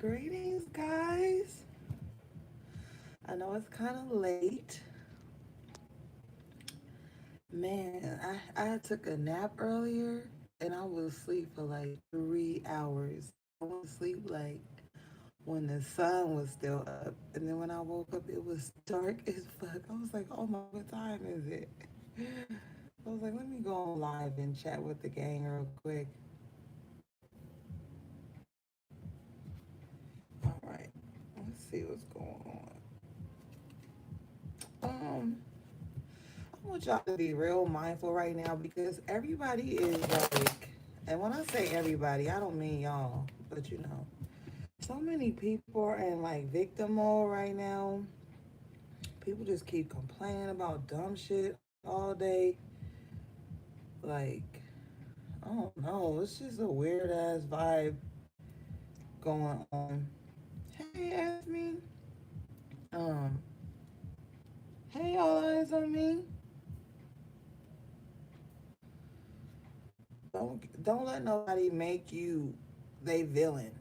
Greetings, guys. I know it's kind of late. Man, I took a nap earlier and I was asleep for like 3 hours. I went to sleep like when the sun was still up. And then when I woke up, it was dark as fuck. I was like, oh my, what time is it? I was like, let me go on live and chat with the gang real quick. All right, let's see what's going on. I want y'all to be real mindful right now because everybody is like, and when I say everybody, I don't mean y'all, but so many people are in like victim mode right now. People just keep complaining about dumb shit all day. Like, I don't know, it's just a weird ass vibe going on. Hey, Asmi. Um, hey, all eyes on me. Don't let nobody make you they villain.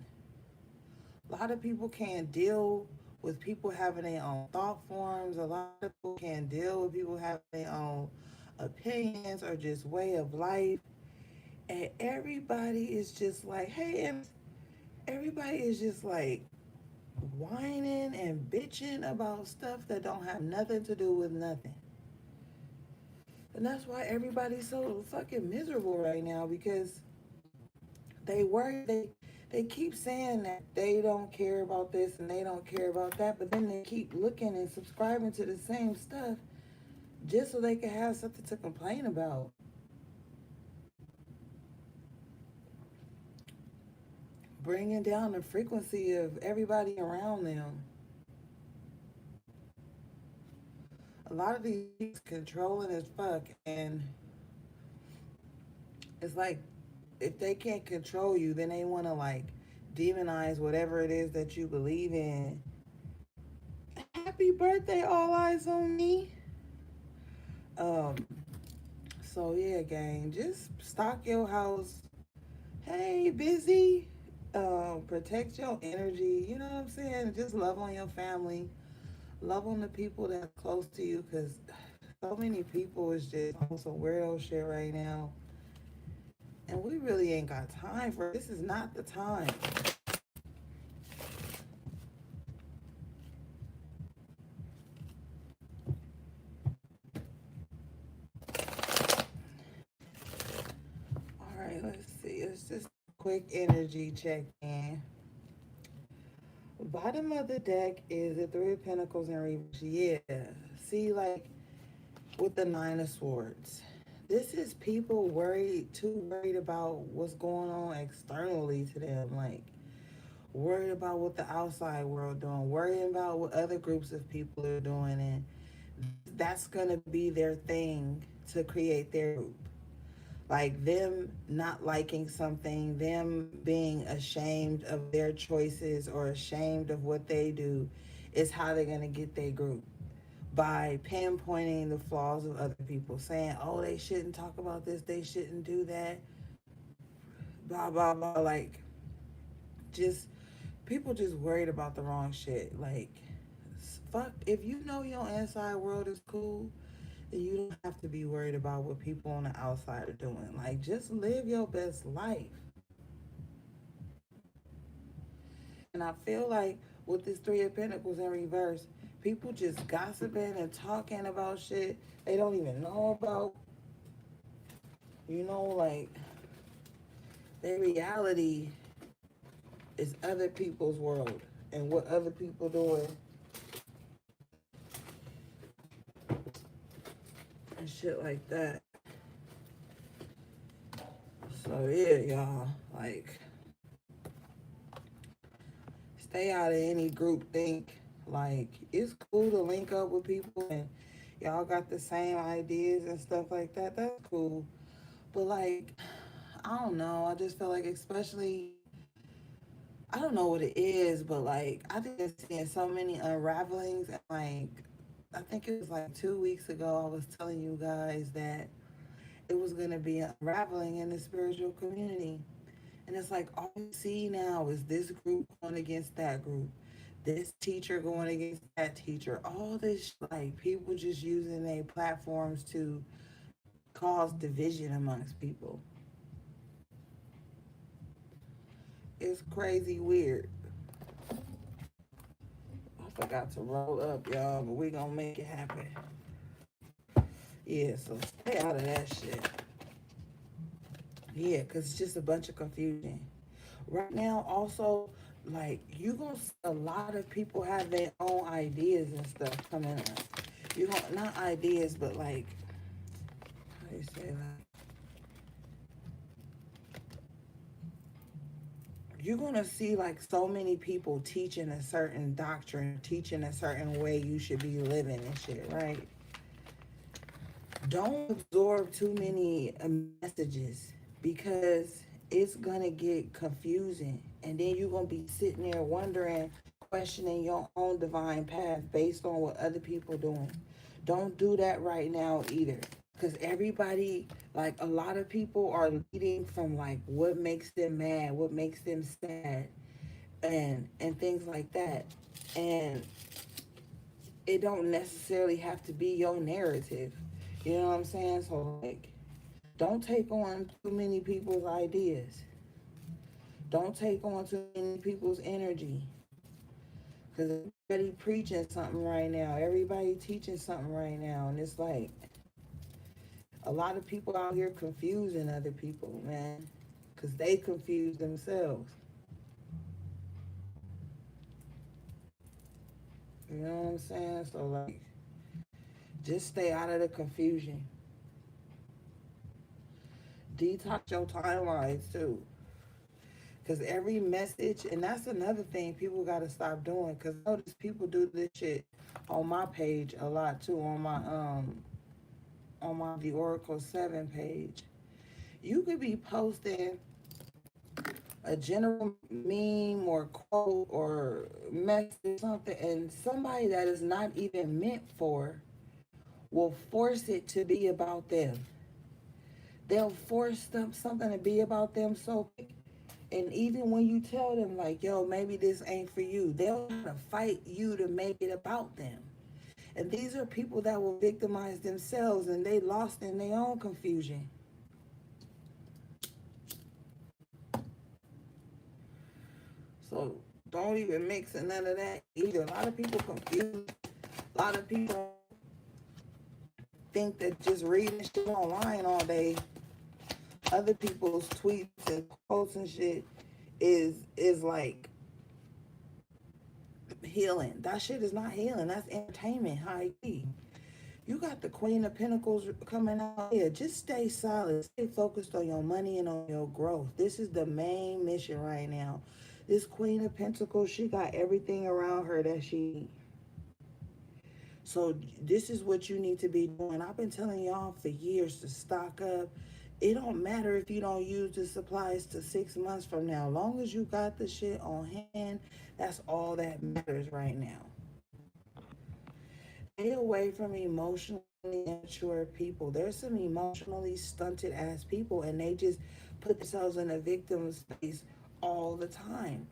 A lot of people can't deal with people having their own thought forms. A lot of people can't deal with people having their own opinions or just way of life. And everybody is just like, hey, and everybody is just like whining and bitching about stuff that don't have nothing to do with nothing. And that's why everybody's so fucking miserable right now because they worry they keep saying that they don't care about this and they don't care about that, but then they keep looking and subscribing to the same stuff just so they can have something to complain about. Bringing down the frequency of everybody around them. A lot of these people controlling as fuck, and it's like if they can't control you, then they want to like demonize whatever it is that you believe in. Happy birthday, all eyes on me. Um, so yeah, gang, just stock your house. Hey, busy. Protect your energy. You know what I'm saying? Just love on your family. Love on the people that are close to you, because so many people is just on some weirdo shit right now, and we really ain't got time for. This is not the time. All right, let's see. It's just a quick energy check in. Bottom of the deck is the Three of Pentacles in reverse. Yeah. See, like with the Nine of Swords. This is people too worried about what's going on externally to them. Like, worried about what the outside world doing, worrying about what other groups of people are doing, and that's gonna be their thing to create their group. Like them not liking something, them being ashamed of their choices or ashamed of what they do, is how they're gonna get their group by pinpointing the flaws of other people, saying, "Oh, they shouldn't talk about this, they shouldn't do that," blah blah blah. Like, just people just worried about the wrong shit. Like, fuck, if you know your inside world is cool, then you don't have to be worried about what people on the outside are doing. Like, just live your best life. And I feel like with this Three of Pentacles in reverse, people just gossiping and talking about shit they don't even know about. Like, their reality is other people's world and what other people doing and shit like that. So yeah, y'all, like, stay out of any group think. Like, it's cool to link up with people and y'all got the same ideas and stuff like that. That's cool. But like, I don't know. I just feel like, especially, I don't know what it is, but like, I just seeing so many unravelings. And like, I think it was like 2 weeks ago, I was telling you guys that it was going to be unraveling in the spiritual community. And it's like all you see now is this group going against that group, this teacher going against that teacher, all this like people just using their platforms to cause division amongst people. It's crazy weird. I forgot to roll up, y'all, but we gonna make it happen. Yeah, so stay out of that shit. Yeah, because it's just a bunch of confusion. Right now, also, like, you gonna see a lot of people have their own ideas and stuff coming up. You gonna, not ideas, but like, how do you say that? You're gonna see like so many people teaching a certain doctrine, teaching a certain way you should be living and shit, right? Don't absorb too many messages because it's gonna get confusing, and then you're gonna be sitting there wondering, questioning your own divine path based on what other people doing. Don't do that right now either, because everybody, like a lot of people are leading from like what makes them mad, what makes them sad, and things like that, and it don't necessarily have to be your narrative. You know what I'm saying? So like, don't take on too many people's ideas. Don't take on too many people's energy. Because everybody preaching something right now. Everybody teaching something right now. And it's like a lot of people out here confusing other people, man. Because they confuse themselves. You know what I'm saying? So like, just stay out of the confusion. Detox your timelines too. Because every message, and that's another thing people got to stop doing. Because I notice people do this shit on my page a lot too, on my The Oracle 7 page. You could be posting a general meme or quote or message something, and somebody that is not even meant for will force it to be about them. They'll force something to be about them so quick. And even when you tell them, like, yo, maybe this ain't for you, they'll try to fight you to make it about them. And these are people that will victimize themselves and they lost in their own confusion. So don't even mix in none of that either. A lot of people confuse. A lot of people think that just reading shit online all day, other people's tweets and quotes and shit is like healing. That shit is not healing. That's entertainment. High key. You got the Queen of Pentacles coming out here. Just stay solid. Stay focused on your money and on your growth. This is the main mission right now. This Queen of Pentacles, she got everything around her that she. So this is what you need to be doing. I've been telling y'all for years to stock up. It don't matter if you don't use the supplies to 6 months from now. Long as you got the shit on hand, that's all that matters right now. Stay away from emotionally immature people. There's some emotionally stunted ass people, and they just put themselves in a victim space all the time.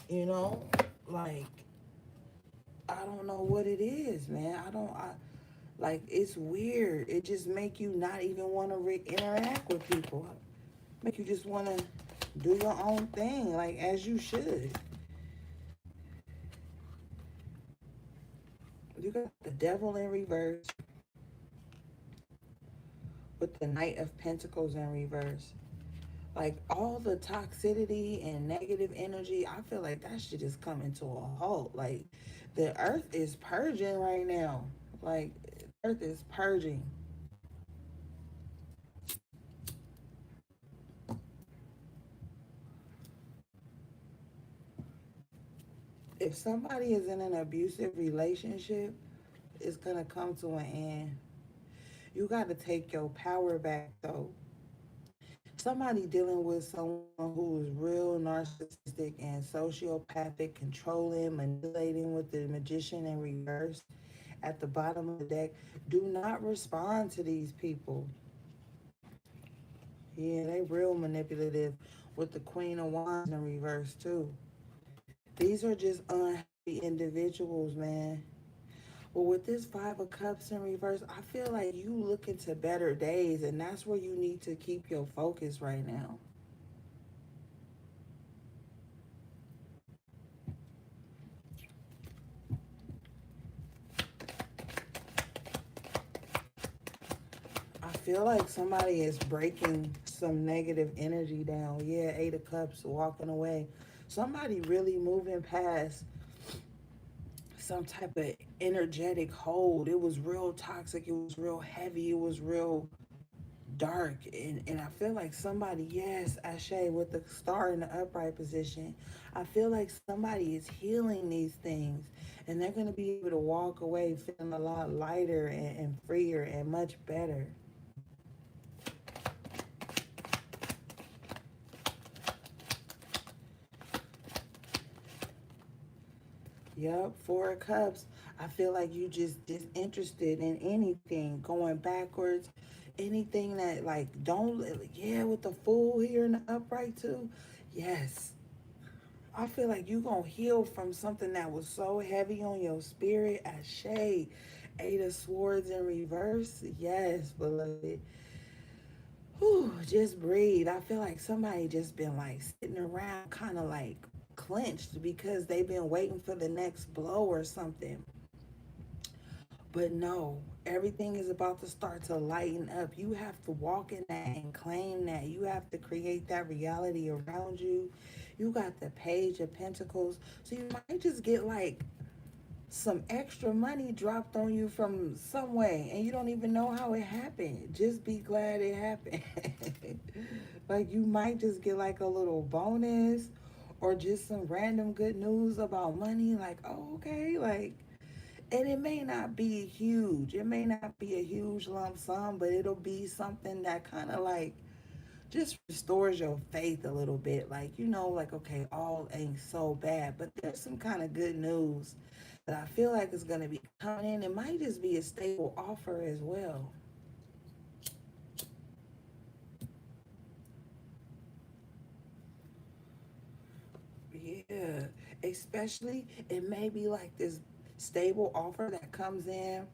You know, like I don't know what it is, man. I like it's weird. It just make you not even want to interact with people. Make you just want to do your own thing, like as you should. You got the devil in reverse with the Knight of Pentacles in reverse. Like all the toxicity and negative energy, I feel like that shit is coming to a halt. Like the earth is purging right now. Like earth is purging. If somebody is in an abusive relationship, it's gonna come to an end. You got to take your power back though. Somebody dealing with someone who is real narcissistic and sociopathic, controlling, manipulating with the magician in reverse at the bottom of the deck. Do not respond to these people. Yeah, they real manipulative with the Queen of Wands in reverse too. These are just unhappy individuals, man. Well, with this Five of Cups in reverse, I feel like you look into better days, and that's where you need to keep your focus right now. I feel like somebody is breaking some negative energy down. Yeah, Eight of Cups, walking away. Somebody really moving past some type of energetic hold. It was real toxic. It was real heavy. It was real dark. And I feel like somebody, yes, Ashe, with the star in the upright position, I feel like somebody is healing these things. And they're going to be able to walk away feeling a lot lighter and freer and much better. Yep, Four of Cups. I feel like you just disinterested in anything, going backwards, anything that like don't, yeah, with the Fool here in the upright too. Yes, I feel like you gonna heal from something that was so heavy on your spirit. Ashe, Eight of Swords in reverse. Yes, beloved. Whew, just breathe. I feel like somebody just been like sitting around kind of like clenched because they've been waiting for the next blow or something. But no, everything is about to start to lighten up. You have to walk in that and claim that. You have to create that reality around you. You got the Page of Pentacles. So you might just get like some extra money dropped on you from some way and you don't even know how it happened. Just be glad it happened. Like you might just get like a little bonus or just some random good news about money. Like, oh, okay, like, and it may not be huge. It may not be a huge lump sum, but it'll be something that kind of like just restores your faith a little bit. Like, you know, like, okay, all ain't so bad, but there's some kind of good news that I feel like is going to be coming in. It might just be a stable offer as well. Yeah, especially it may be like this stable offer that comes in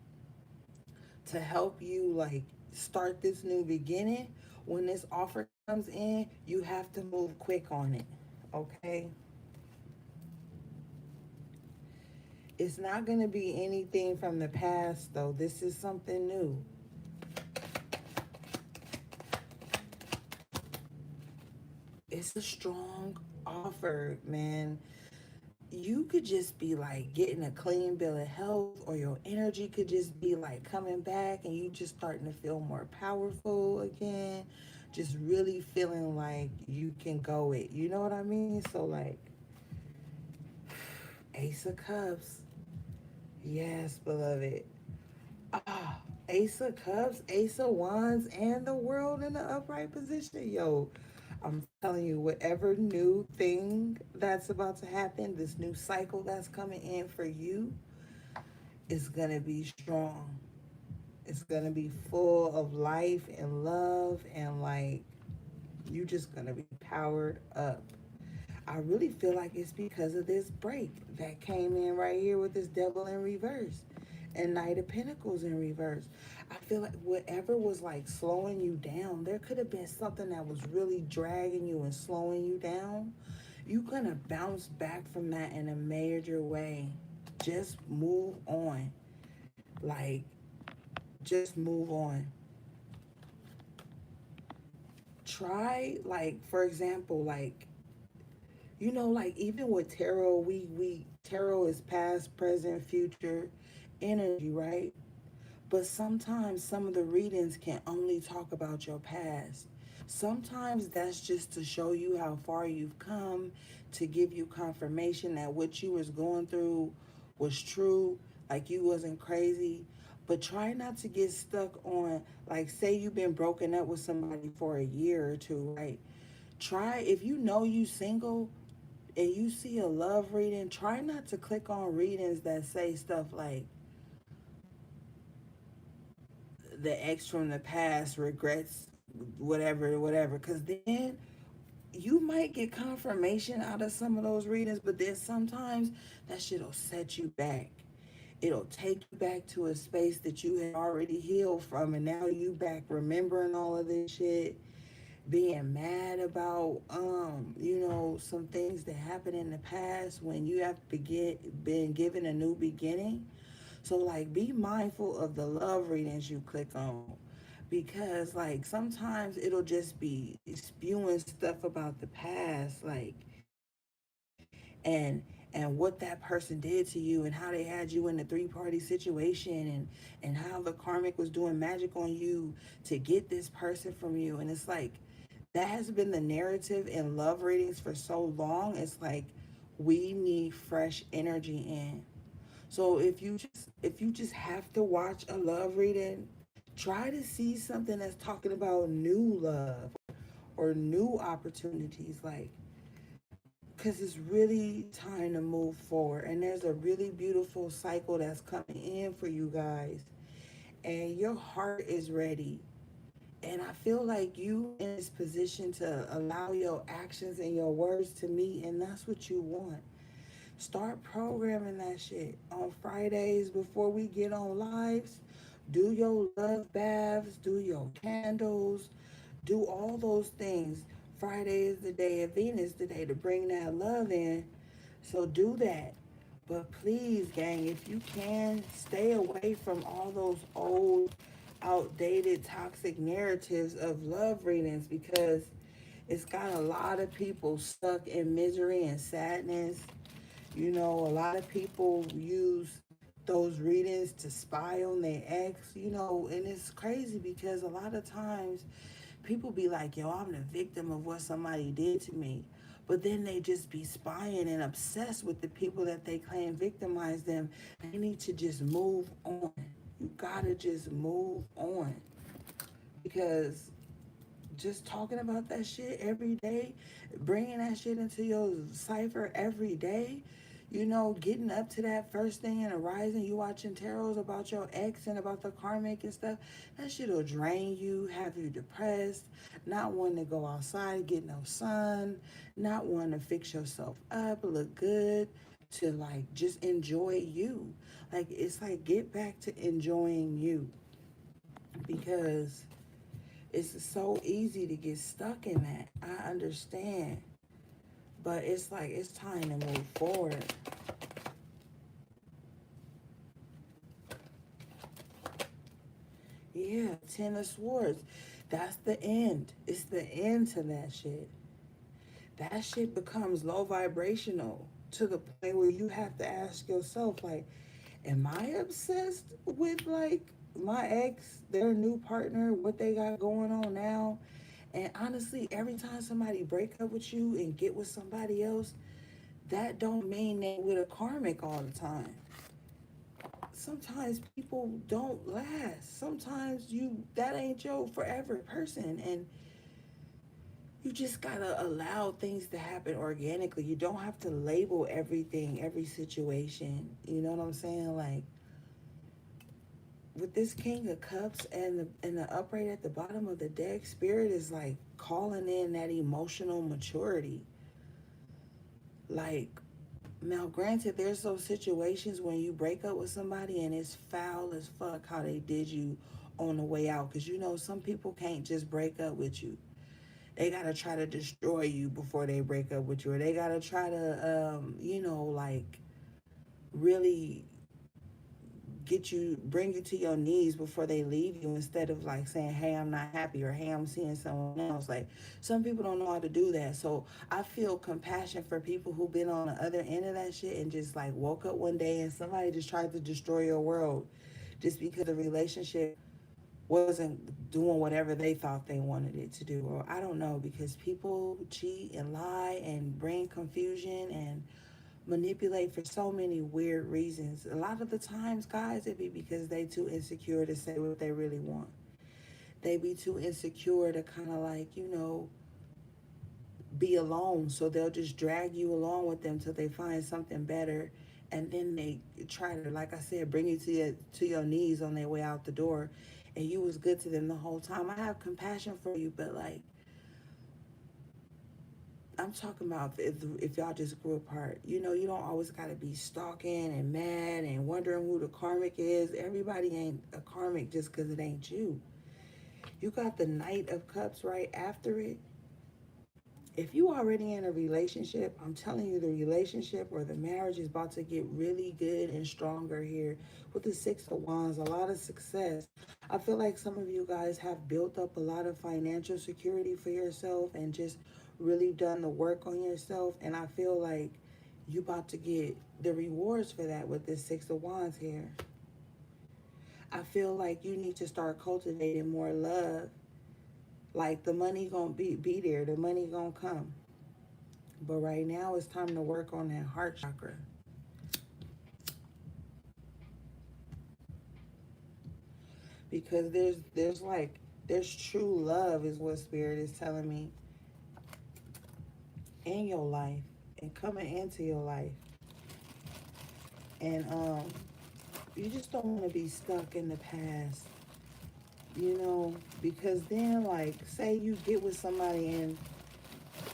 to help you like start this new beginning. When this offer comes in, you have to move quick on it. Okay? It's not going to be anything from the past though. This is something new. It's a strong offer, man. You could just be like getting a clean bill of health, or your energy could just be like coming back and you just starting to feel more powerful again. Just really feeling like you can go it. You know what I mean? So like Ace of Cups. Yes, beloved. Ah, Ace of Cups, Ace of Wands, and the World in the upright position. Yo, I'm telling you, whatever new thing that's about to happen, this new cycle that's coming in for you, is going to be strong. It's going to be full of life and love, and like, you just going to be powered up. I really feel like it's because of this break that came in right here with this Devil in reverse and Knight of Pentacles in reverse. I feel like whatever was like slowing you down, there could have been something that was really dragging you and slowing you down. You're going to bounce back from that in a major way. Just move on. Like, just move on. Try, like, for example, like, you know, like even with tarot, we tarot is past, present, future energy, right? But sometimes some of the readings can only talk about your past. Sometimes that's just to show you how far you've come, to give you confirmation that what you was going through was true, like you wasn't crazy. But try not to get stuck on, like, say you've been broken up with somebody for a year or two, right? Try, if you know you single and you see a love reading, try not to click on readings that say stuff like the ex from the past regrets whatever, whatever. Because then you might get confirmation out of some of those readings, but then sometimes that shit'll set you back. It'll take you back to a space that you had already healed from, and now you back remembering all of this shit, being mad about some things that happened in the past when you have been given a new beginning. So like be mindful of the love readings you click on, because like sometimes it'll just be spewing stuff about the past, like and and what that person did to you and how they had you in a three-party situation, and how the karmic was doing magic on you to get this person from you. And it's like that has been the narrative in love readings for so long. It's like we need fresh energy in. So if you just have to watch a love reading, try to see something that's talking about new love or new opportunities, like, because it's really time to move forward. And there's a really beautiful cycle that's coming in for you guys, and your heart is ready. And I feel like you in this position to allow your actions and your words to meet, and that's what you want. Start programming that shit on Fridays before we get on lives. Do your love baths, do your candles, do all those things. Friday is the day of Venus, the day to bring that love in. So do that. But please, gang, if you can, stay away from all those old, outdated, toxic narratives of love readings, because it's got a lot of people stuck in misery and sadness. A lot of people use those readings to spy on their ex, and it's crazy because a lot of times people be like, yo, I'm the victim of what somebody did to me. But then they just be spying and obsessed with the people that they claim victimized them. They need to just move on. You gotta just move on. Because just talking about that shit every day, bringing that shit into your cipher every day, getting up to that first thing in the rising, you watching tarots about your ex and about the karmic and stuff, that shit'll drain you, have you depressed, not wanting to go outside, get no sun, not wanting to fix yourself up, look good, to like just enjoy you. Like, it's like, get back to enjoying you, because it's so easy to get stuck in that. I understand. But it's like it's time to move forward. Yeah, Ten of Swords. That's the end. It's the end to that shit. That shit becomes low vibrational to the point where you have to ask yourself, like, am I obsessed with like my ex, their new partner, what they got going on now? And honestly, every time somebody break up with you and get with somebody else, that don't mean they with a karmic all the time. Sometimes people don't last. Sometimes that ain't your forever person, and you just gotta allow things to happen organically. You don't have to label everything, every situation. You know what I'm saying? Like, with this King of Cups and the upright at the bottom of the deck, Spirit is like calling in that emotional maturity. Like, now granted, there's those situations when you break up with somebody and it's foul as fuck how they did you on the way out. Because some people can't just break up with you. They gotta try to destroy you before they break up with you, or they gotta try to like really bring you to your knees before they leave you, instead of like saying, hey, I'm not happy, or hey, I'm seeing someone else. Like, some people don't know how to do that. So I feel compassion for people who've been on the other end of that shit and just like woke up one day and somebody just tried to destroy your world just because the relationship wasn't doing whatever they thought they wanted it to do. Or I don't know, because people cheat and lie and bring confusion and manipulate for so many weird reasons. A lot of the times, guys, it be because they too insecure to say what they really want. They be too insecure to kind of like, be alone. So they'll just drag you along with them till they find something better. And then they try to, like I said, bring you to your knees on their way out the door. And you was good to them the whole time. I have compassion for you, but like, I'm talking about if y'all just grew apart. You know, you don't always got to be stalking and mad and wondering who the karmic is. Everybody ain't a karmic just because it ain't you. You got the Knight of Cups right after it. If you already in a relationship, I'm telling you the relationship or the marriage is about to get really good and stronger here. With the Six of Wands, a lot of success. I feel like some of you guys have built up a lot of financial security for yourself and just really done the work on yourself. And I feel like you about to get the rewards for that with this Six of Wands here. I feel like you need to start cultivating more love. Like the money gonna be there, the money gonna come. But right now it's time to work on that heart chakra. Because there's true love is what spirit is telling me in your life and coming into your life. And you just don't want to be stuck in the past. You know, because then like say you get with somebody and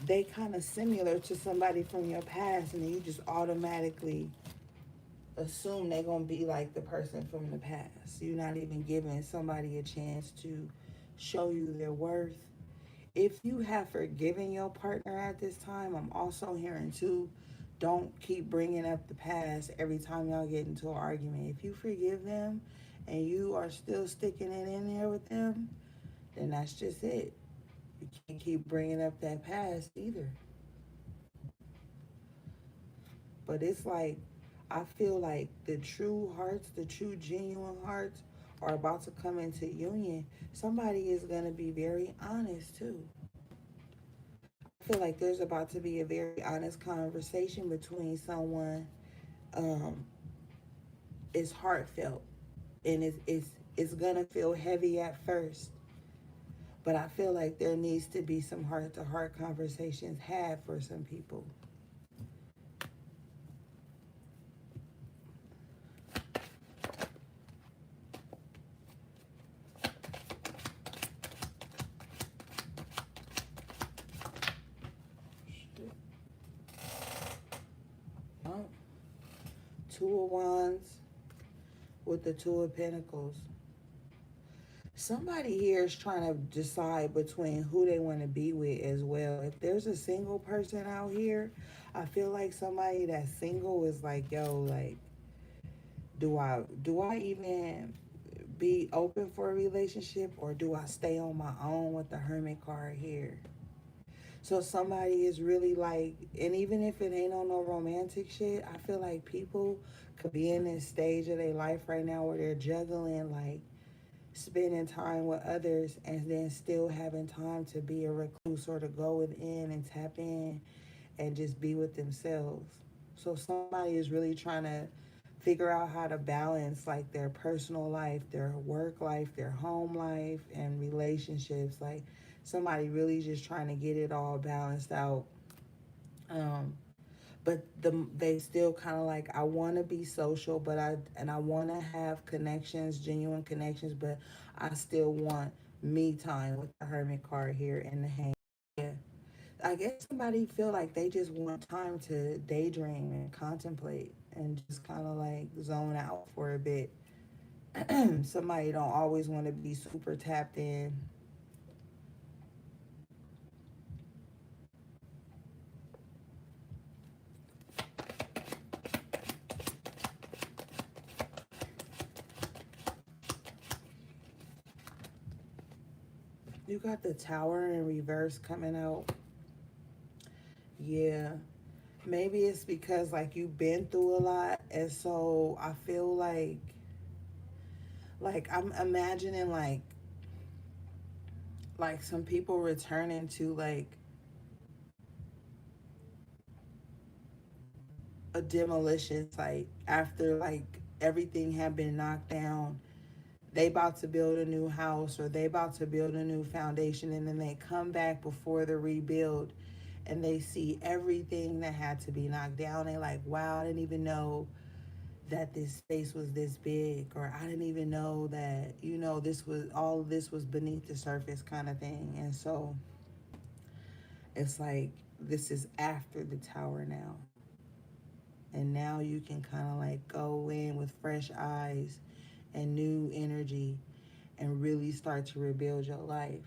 they kind of similar to somebody from your past and then you just automatically assume they're going to be like the person from the past. You're not even giving somebody a chance to show you their worth. If you have forgiven your partner at this time, I'm also hearing too, don't keep bringing up the past every time y'all get into an argument. If you forgive them and you are still sticking it in there with them, then that's just it. You can't keep bringing up that past either. But it's like, I feel like the true hearts, the true genuine hearts are about to come into union. Somebody is going to be very honest too. I feel like there's about to be a very honest conversation between someone. Um, it's heartfelt and it's going to feel heavy at first. But I feel like there needs to be some heart to heart conversations had for some people. Oh, Two of Wands with the Two of Pentacles. Somebody here is trying to decide between who they want to be with as well. If there's a single person out here, I feel like somebody that's single is like, yo, like, do I even be open for a relationship or do I stay on my own with the Hermit card here? So somebody is really like, and even if it ain't on no romantic shit, I feel like people could be in this stage of their life right now where they're juggling like spending time with others and then still having time to be a recluse or to go within and tap in and just be with themselves. So somebody is really trying to figure out how to balance like their personal life, their work life, their home life, and relationships. Like somebody really just trying to get it all balanced out. Um, but they still kind of like, I want to be social, but I want to have connections, genuine connections, but I still want me time with the Hermit card here in the hand. Yeah, I guess somebody feel like they just want time to daydream and contemplate and just kind of like zone out for a bit. Somebody don't always want to be super tapped in. You got the Tower in reverse coming out. Yeah, maybe it's because like you've been through a lot, and so I feel like I'm imagining like some people returning to like a demolition site after like everything had been knocked down. They about to build a new house or they about to build a new foundation, and then they come back before the rebuild and they see everything that had to be knocked down. They like, wow, I didn't even know that this space was this big, or I didn't even know that, you know, this was all of this was beneath the surface kind of thing. And so it's like this is after the tower now. And now you can kind of like go in with fresh eyes and new energy and really start to rebuild your life.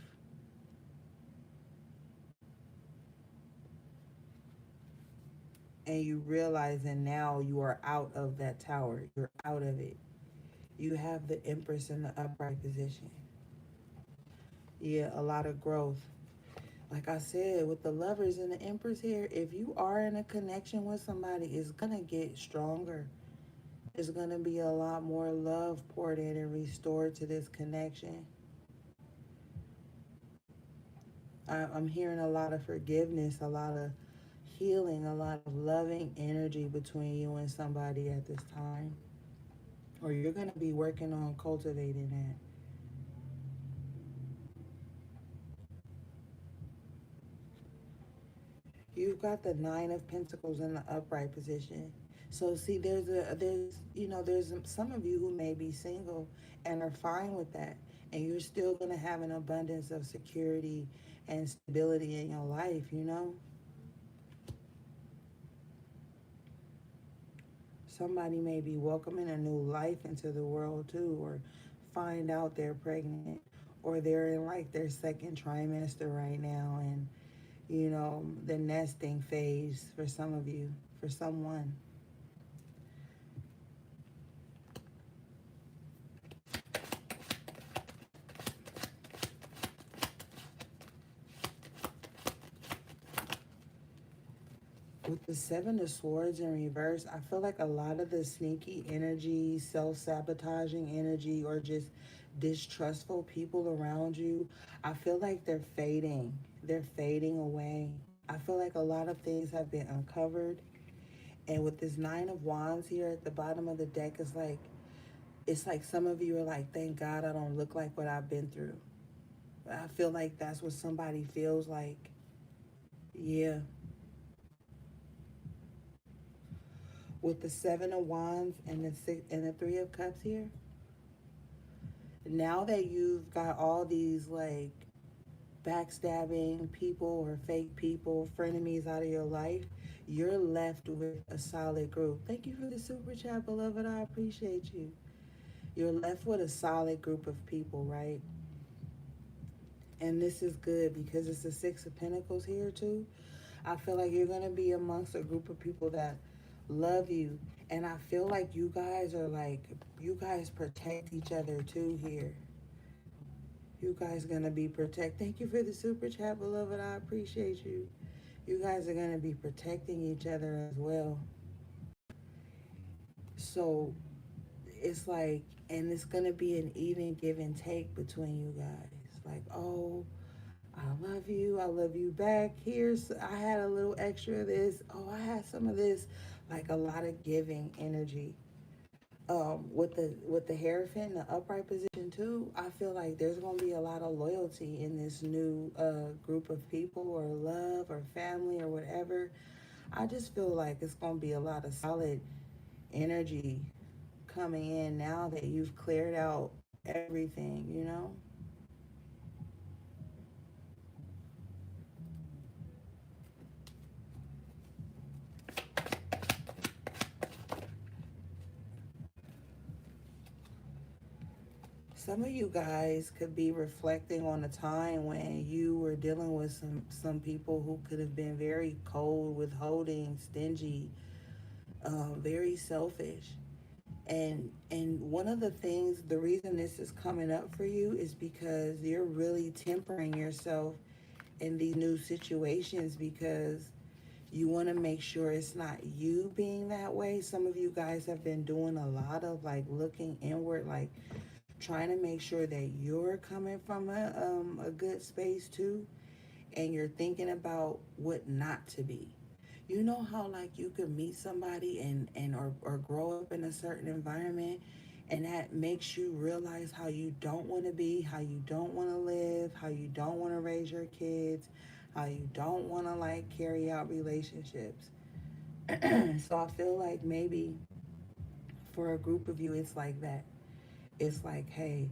And you realize that now you are out of that tower. You're out of it. You have the Empress in the upright position. Yeah, a lot of growth. Like I said, with the Lovers and the Empress here, if you are in a connection with somebody, it's going to get stronger. There's going to be a lot more love poured in and restored to this connection. I'm hearing a lot of forgiveness, a lot of healing, a lot of loving energy between you and somebody at this time. Or you're going to be working on cultivating that. You've got the Nine of Pentacles in the upright position. So see, there's some of you who may be single and are fine with that, and you're still going to have an abundance of security and stability in your life, you know? Somebody may be welcoming a new life into the world too, or find out they're pregnant, or they're in like their second trimester right now, and the nesting phase for some of you, for someone. With the Seven of Swords in reverse, I feel like a lot of the sneaky energy, self-sabotaging energy, or just distrustful people around you, I feel like they're fading. They're fading away. I feel like a lot of things have been uncovered. And with this Nine of Wands here at the bottom of the deck, it's like some of you are like, thank God I don't look like what I've been through. I feel like that's what somebody feels like. Yeah. With the Seven of Wands and the Three of Cups here, now that you've got all these like backstabbing people or fake people, frenemies out of your life, you're left with a solid group. Thank you for the super chat, beloved. I appreciate you. You're left with a solid group of people, right? And this is good because it's the Six of Pentacles here too. I feel like you're going to be amongst a group of people that love you. And I feel like you guys protect each other too here. You guys are going to be protect. Thank you for the super chat, beloved. I appreciate you. You guys are going to be protecting each other as well. So it's like, and it's going to be an even give and take between you guys. Like, oh, I love you back. I had a little extra of this. Oh, I had some of this. Like a lot of giving energy. With the Hierophant in the upright position too, I feel like there's gonna be a lot of loyalty in this new group of people, or love, or family, or whatever. I just feel like it's gonna be a lot of solid energy coming in now that you've cleared out everything, you know? Some of you guys could be reflecting on a time when you were dealing with some people who could have been very cold, withholding, stingy, very selfish. And one of the things, the reason this is coming up for you is because you're really tempering yourself in these new situations, because you want to make sure it's not you being that way. Some of you guys have been doing a lot of like looking inward, like trying to make sure that you're coming from a good space too, and you're thinking about what not to be. You know how like you could meet somebody or grow up in a certain environment, and that makes you realize how you don't want to be, how you don't want to live, how you don't want to raise your kids, how you don't want to like carry out relationships. So I feel like maybe for a group of you it's like that. It's like, hey,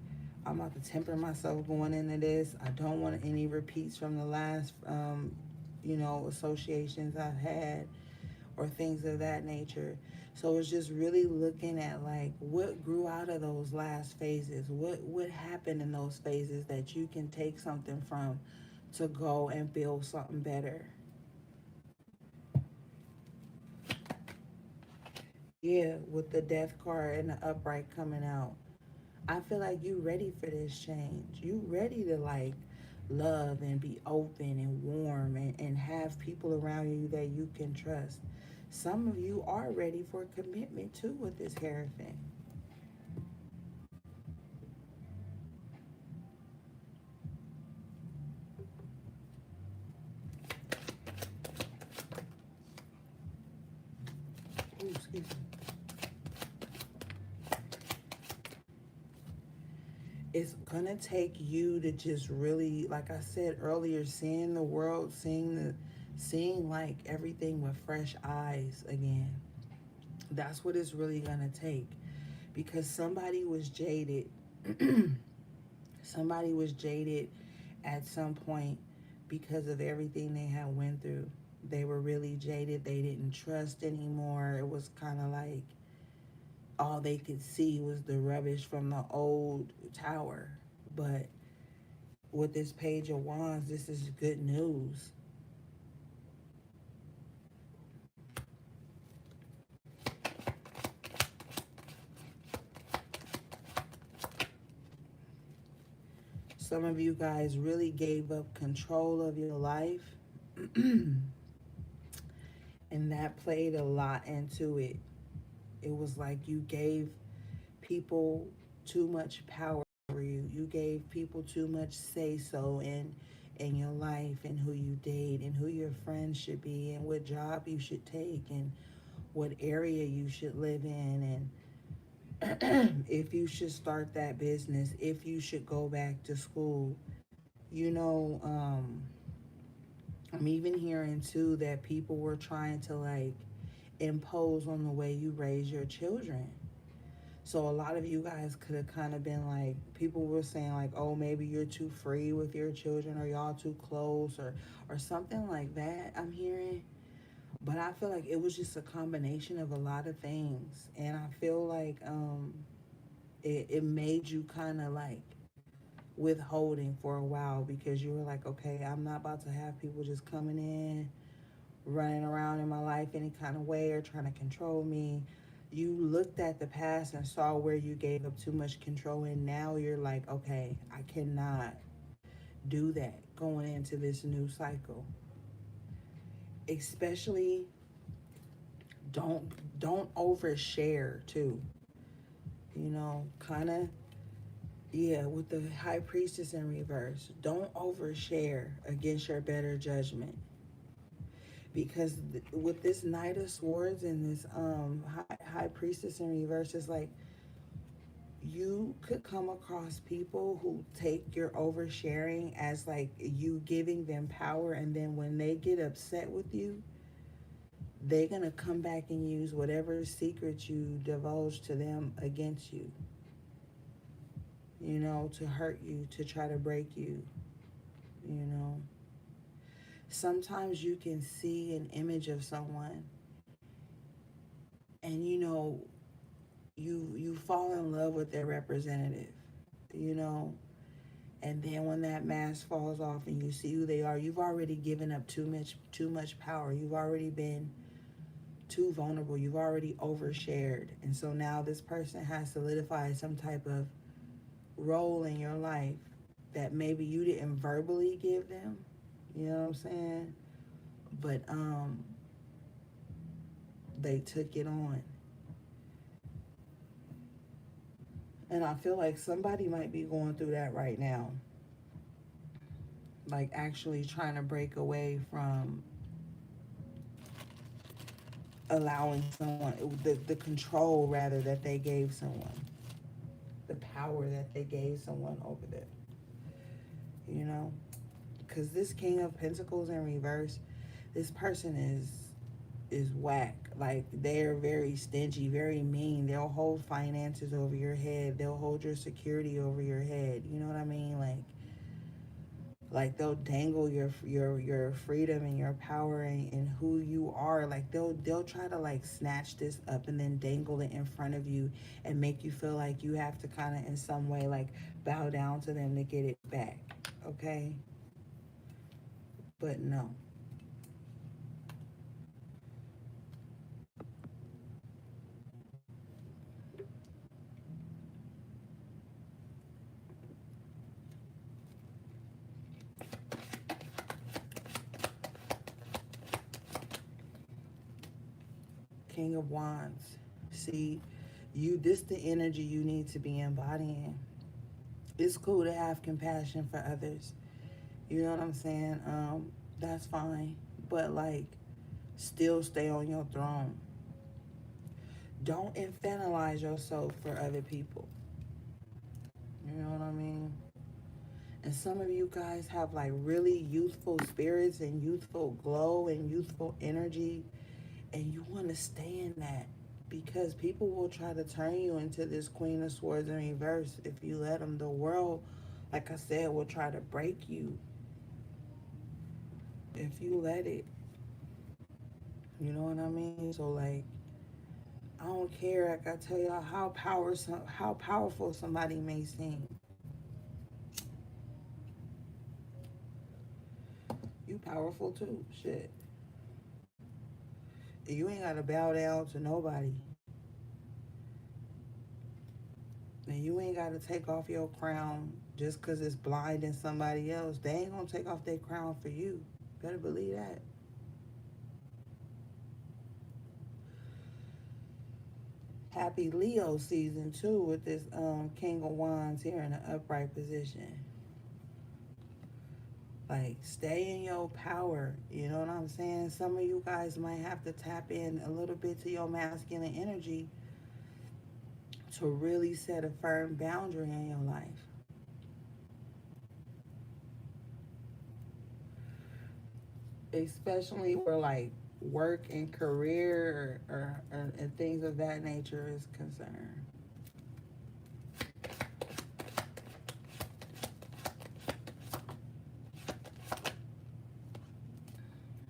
I'm about to temper myself going into this. I don't want any repeats from the last associations I've had or things of that nature. So it's just really looking at like what grew out of those last phases, what happened in those phases that you can take something from to go and build something better. Yeah, with the death card and the upright coming out. I feel like you ready for this change. You ready to like love and be open and warm and have people around you that you can trust. Some of you are ready for commitment too with this Hierophant. Ooh, excuse me. It's gonna take you to just really, like I said earlier, seeing the world, seeing like everything with fresh eyes again. That's what it's really gonna take. Because somebody was jaded. Somebody was jaded at some point because of everything they had went through. They were really jaded. They didn't trust anymore. It was kind of like all they could see was the rubbish from the old tower. But with this page of wands, this is good news. Some of you guys really gave up control of your life, and that played a lot into it. It was like you gave people too much power over you. You gave people too much say so in your life and who you date and who your friends should be and what job you should take and what area you should live in and if you should start that business, if you should go back to school. You know, I'm even hearing too that people were trying to like impose on the way you raise your children. So a lot of you guys could have kind of been like, people were saying like, oh, maybe you're too free with your children or y'all too close or something like that. I'm hearing, but I feel like it was just a combination of a lot of things, and I feel like it made you kind of like withholding for a while because you were like, okay, I'm not about to have people just coming in, running around in my life any kind of way or trying to control me. You looked at the past and saw where you gave up too much control, and now you're like, okay, I cannot do that going into this new cycle. Especially don't don't overshare too. Kind of, yeah, with the high priestess in reverse. Don't overshare against your better judgment. Because with this Knight of Swords and this high priestess in reverse, it's like you could come across people who take your oversharing as like you giving them power, and then when they get upset with you, they're gonna come back and use whatever secrets you divulge to them against you. To hurt you, to try to break you. You know, sometimes you can see an image of someone, and you fall in love with their representative. You know, and then when that mask falls off and you see who they are, you've already given up too much power. You've already been too vulnerable. You've already overshared, and so now this person has solidified some type of role in your life that maybe you didn't verbally give them. You know what I'm saying? But they took it on. And I feel like somebody might be going through that right now. Like actually trying to break away from allowing someone, the control rather that they gave someone, the power that they gave someone over them. You know? Because this King of Pentacles in reverse, this person is whack. Like they're very stingy, very mean. They'll hold finances over your head. They'll hold your security over your head. You know what I mean? Like Like they'll dangle your freedom and your power and who you are. Like they'll try to like snatch this up and then dangle it in front of you and make you feel like you have to kind of in some way like bow down to them to get it back. Okay? But no. King of Wands. See, this the energy you need to be embodying. It's cool to have compassion for others. You know what I'm saying? That's fine. But like still stay on your throne. Don't infantilize yourself for other people. You know what I mean? And some of you guys have like really youthful spirits and youthful glow and youthful energy, and you want to stay in that because people will try to turn you into this Queen of Swords in reverse if you let them. The world, like I said, will try to break you if you let it. You know what I mean? So like, I don't care. Like I tell y'all how powerful somebody may seem. You powerful too. Shit. You ain't gotta bow down to nobody. And you ain't gotta take off your crown just cause it's blinding somebody else. They ain't gonna take off their crown for you. Better believe that. Happy Leo season too with this King of Wands here in an upright position. Like stay in your power. You know what I'm saying? Some of you guys might have to tap in a little bit to your masculine energy to really set a firm boundary in your life. Especially where like work and career or and things of that nature is concerned.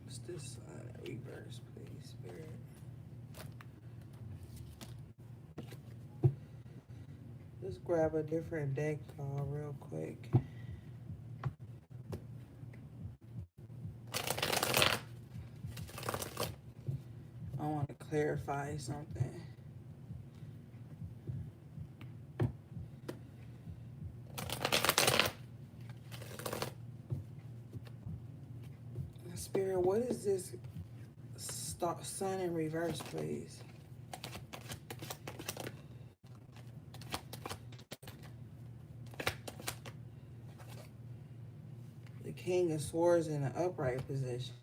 What's this reverse, please, Spirit? Just grab a different deck, y'all, real quick. I want to clarify something. Spirit, what is this sun in reverse, please? The King of Swords in an upright position.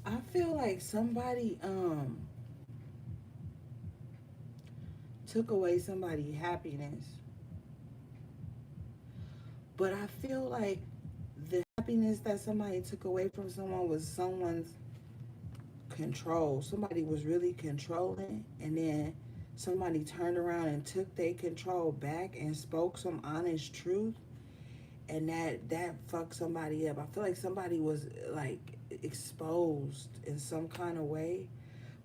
I feel like somebody took away somebody's happiness. But I feel like the happiness that somebody took away from someone was someone's control. Somebody was really controlling, and then somebody turned around and took their control back and spoke some honest truth, and that fucked somebody up. I feel like somebody was like exposed in some kind of way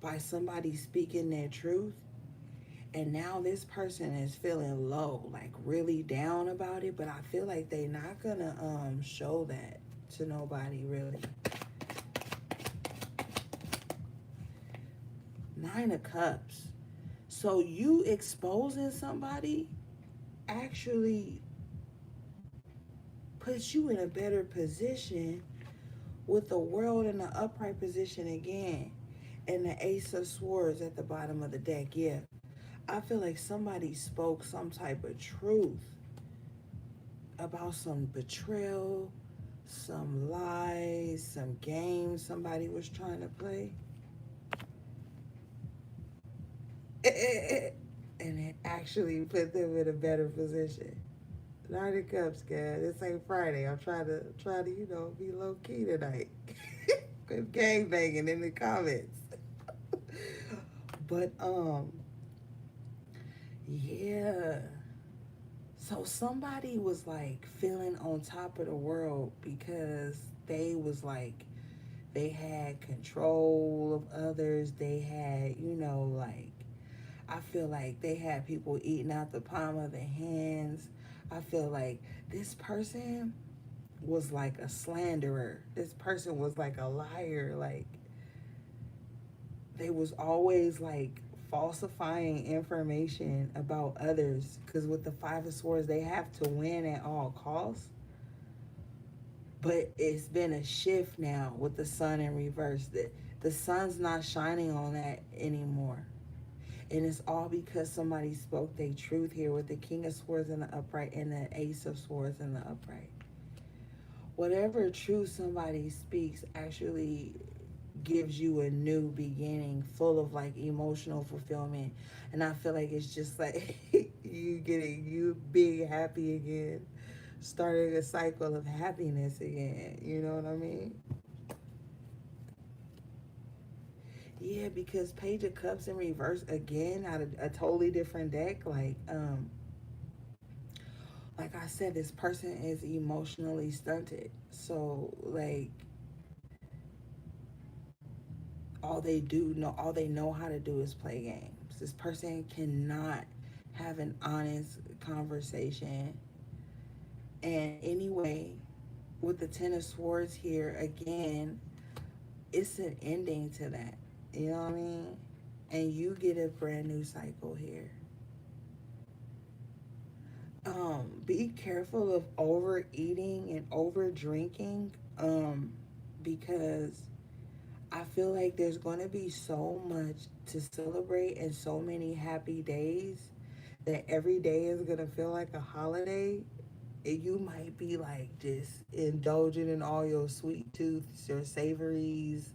by somebody speaking their truth, and now this person is feeling low, like really down about it, but I feel like they're not gonna show that to nobody really. Nine of Cups. So you exposing somebody actually puts you in a better position with the world in the upright position again, and the Ace of Swords at the bottom of the deck. Yeah, I feel like somebody spoke some type of truth about some betrayal, some lies, some games somebody was trying to play. And it actually put them in a better position. Nine of Cups, guys. This ain't Friday. I'm trying to be low key tonight. gang banging in the comments. But yeah. So somebody was like feeling on top of the world because they was like they had control of others. They had, like I feel like they had people eating out the palm of their hands. I feel like this person was like a slanderer. This person was like a liar. Like they was always like falsifying information about others because with the Five of Swords they have to win at all costs. But it's been a shift now with the sun in reverse. That the sun's not shining on that anymore. And it's all because somebody spoke their truth here with the King of Swords in the upright and the Ace of Swords in the upright. Whatever truth somebody speaks actually gives you a new beginning full of like emotional fulfillment. And I feel like it's just like you being happy again, starting a cycle of happiness again. You know what I mean? Yeah, because Page of Cups in reverse again out of a totally different deck. Like I said, this person is emotionally stunted. So like all they know how to do is play games. This person cannot have an honest conversation. And anyway, with the Ten of Swords here again, it's an ending to that. You know what I mean? And you get a brand new cycle here. Be careful of overeating and over drinking. Because I feel like there's going to be so much to celebrate and so many happy days that every day is going to feel like a holiday. And you might be like just indulging in all your sweet tooths, your savories,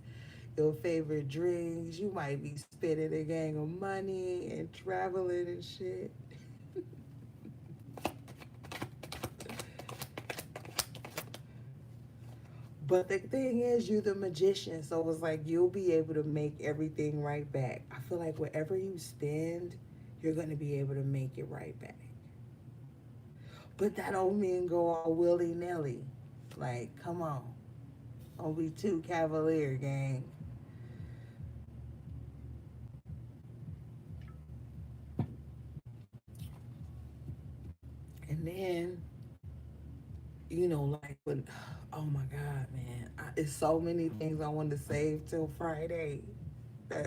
your favorite drinks. You might be spending a gang of money and traveling and shit. But the thing is, you're the magician, so it's like you'll be able to make everything right back. I feel like whatever you spend, you're going to be able to make it right back. But that don't mean go all willy nilly. Like, come on. Don't be too cavalier, gang. And then, like when, oh my God, man. It's so many things I want to save till Friday.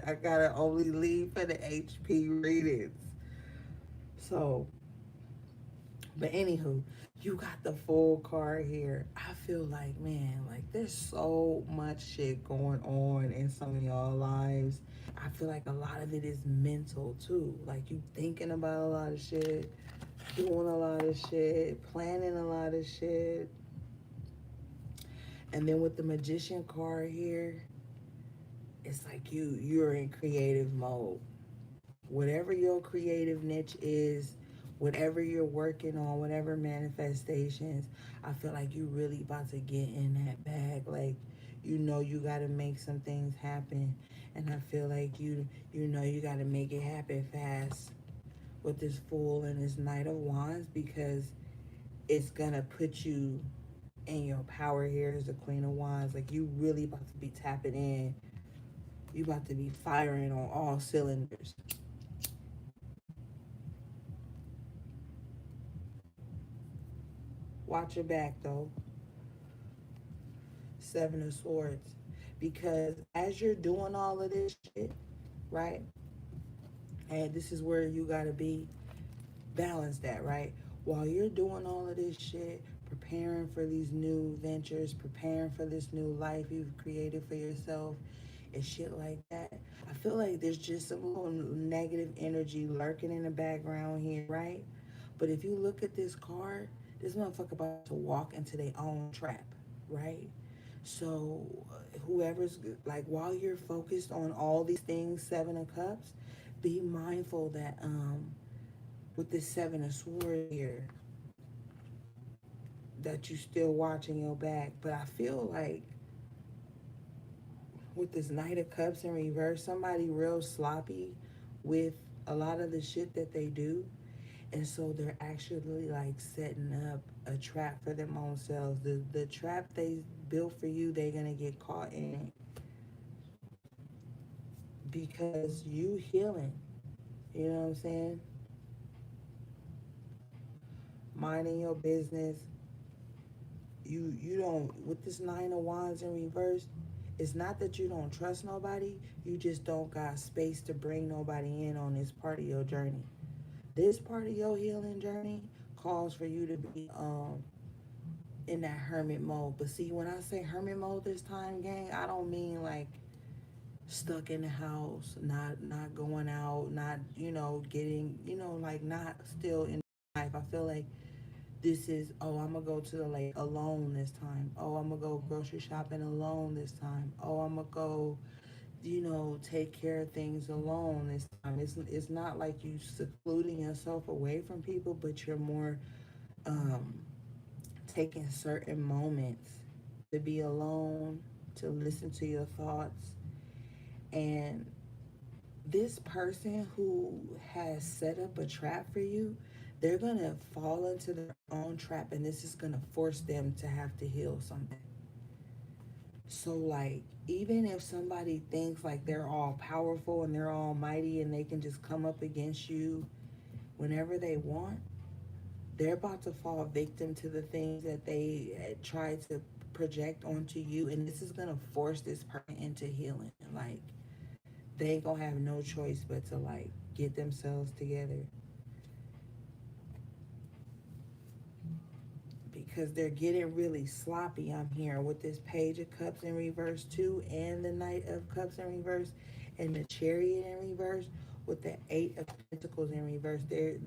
I gotta only leave for the HP readings. So, but anywho, you got the full card here. I feel like, man, like there's so much shit going on in some of y'all lives. I feel like a lot of it is mental too. Like you thinking about a lot of shit, doing a lot of shit, planning a lot of shit. And then with the magician card here, it's like you're in creative mode. Whatever your creative niche is, whatever you're working on, whatever manifestations, I feel like you really about to get in that bag. Like, you got to make some things happen. And I feel like you got to make it happen fast with this Fool and this Knight of Wands because it's going to put you in your power here as the Queen of Wands. Like, you really about to be tapping in. You about to be firing on all cylinders. Watch your back though. Seven of Swords. Because as you're doing all of this shit, right? And this is where you gotta be balanced at, right? While you're doing all of this shit, preparing for these new ventures, preparing for this new life you've created for yourself, and shit like that. I feel like there's just some little negative energy lurking in the background here, right? But if you look at this card, this motherfucker about to walk into their own trap, right? So whoever's like, while you're focused on all these things, Seven of Cups, be mindful that with this Seven of Swords here, that you still watching your back. But I feel like with this Knight of Cups in reverse, somebody real sloppy with a lot of the shit that they do. And so they're actually like setting up a trap for them own selves. The trap they built for you, they're gonna get caught in it because you healing. You know what I'm saying? Minding your business. You don't, with this Nine of Wands in reverse, it's not that you don't trust nobody, you just don't got space to bring nobody in on this part of your journey. This part of your healing journey calls for you to be in that hermit mode. But see, when I say hermit mode this time, gang, I don't mean like stuck in the house, not going out, not, getting, like not still in life. I feel like this is, oh, I'm gonna go to the lake alone this time. Oh, I'm gonna go grocery shopping alone this time. Oh, I'm gonna go, take care of things alone this time. It's not like you secluding yourself away from people, but you're more um, taking certain moments to be alone, to listen to your thoughts. And this person who has set up a trap for you, they're gonna fall into their own trap, and this is gonna force them to have to heal something. So, like, even if somebody thinks like they're all powerful and they're almighty and they can just come up against you whenever they want, they're about to fall victim to the things that they try to project onto you, and this is gonna force this person into healing. Like, they ain't gonna have no choice but to like get themselves together because they're getting really sloppy. I'm here with this Page of Cups in reverse too, and the Knight of Cups in reverse, and the Chariot in reverse with the Eight of Pentacles in reverse. They're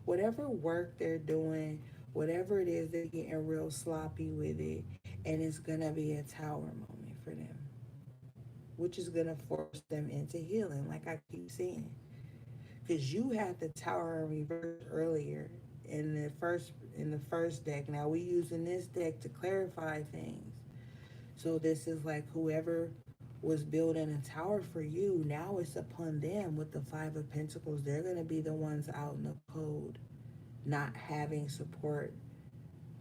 whatever work they're doing, whatever it is, they're getting real sloppy with it, and it's gonna be a tower moment for them, which is gonna force them into healing, like I keep saying. Because you had the Tower in reverse earlier in the first deck. Now we using this deck to clarify things. So this is like whoever was building a tower for you, now it's upon them with the Five of Pentacles. They're gonna be the ones out in the cold, not having support,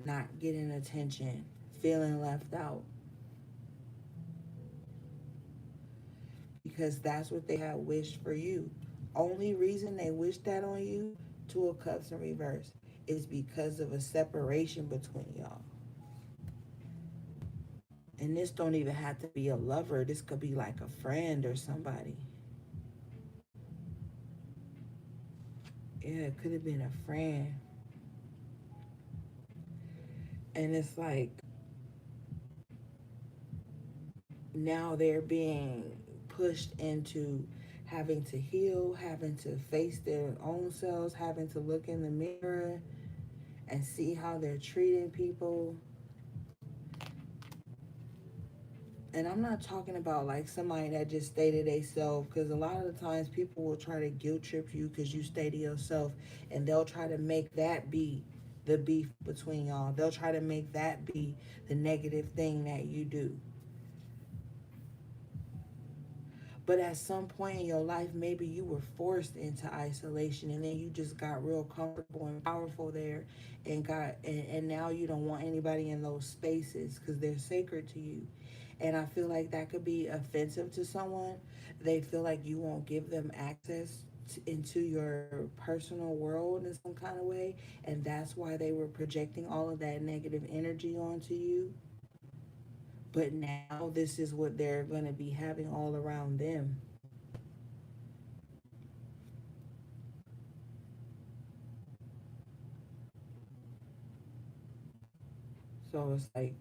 not getting attention, feeling left out. Because that's what they had wished for you. Only reason they wished that on you, Two of Cups in reverse, is because of a separation between y'all. And this don't even have to be a lover. This could be like a friend or somebody. Yeah, it could have been a friend. And it's like now they're being pushed into having to heal, having to face their own selves, having to look in the mirror and see how they're treating people. And I'm not talking about like somebody that just stay to themselves, because a lot of the times people will try to guilt trip you because you stay to yourself, and they'll try to make that be the beef between y'all. They'll try to make that be the negative thing that you do. But at some point in your life, maybe you were forced into isolation, and then you just got real comfortable and powerful there, and now you don't want anybody in those spaces because they're sacred to you. And I feel like that could be offensive to someone. They feel like you won't give them access into your personal world in some kind of way, and that's why they were projecting all of that negative energy onto you. But now this is what they're going to be having all around them. So it's like,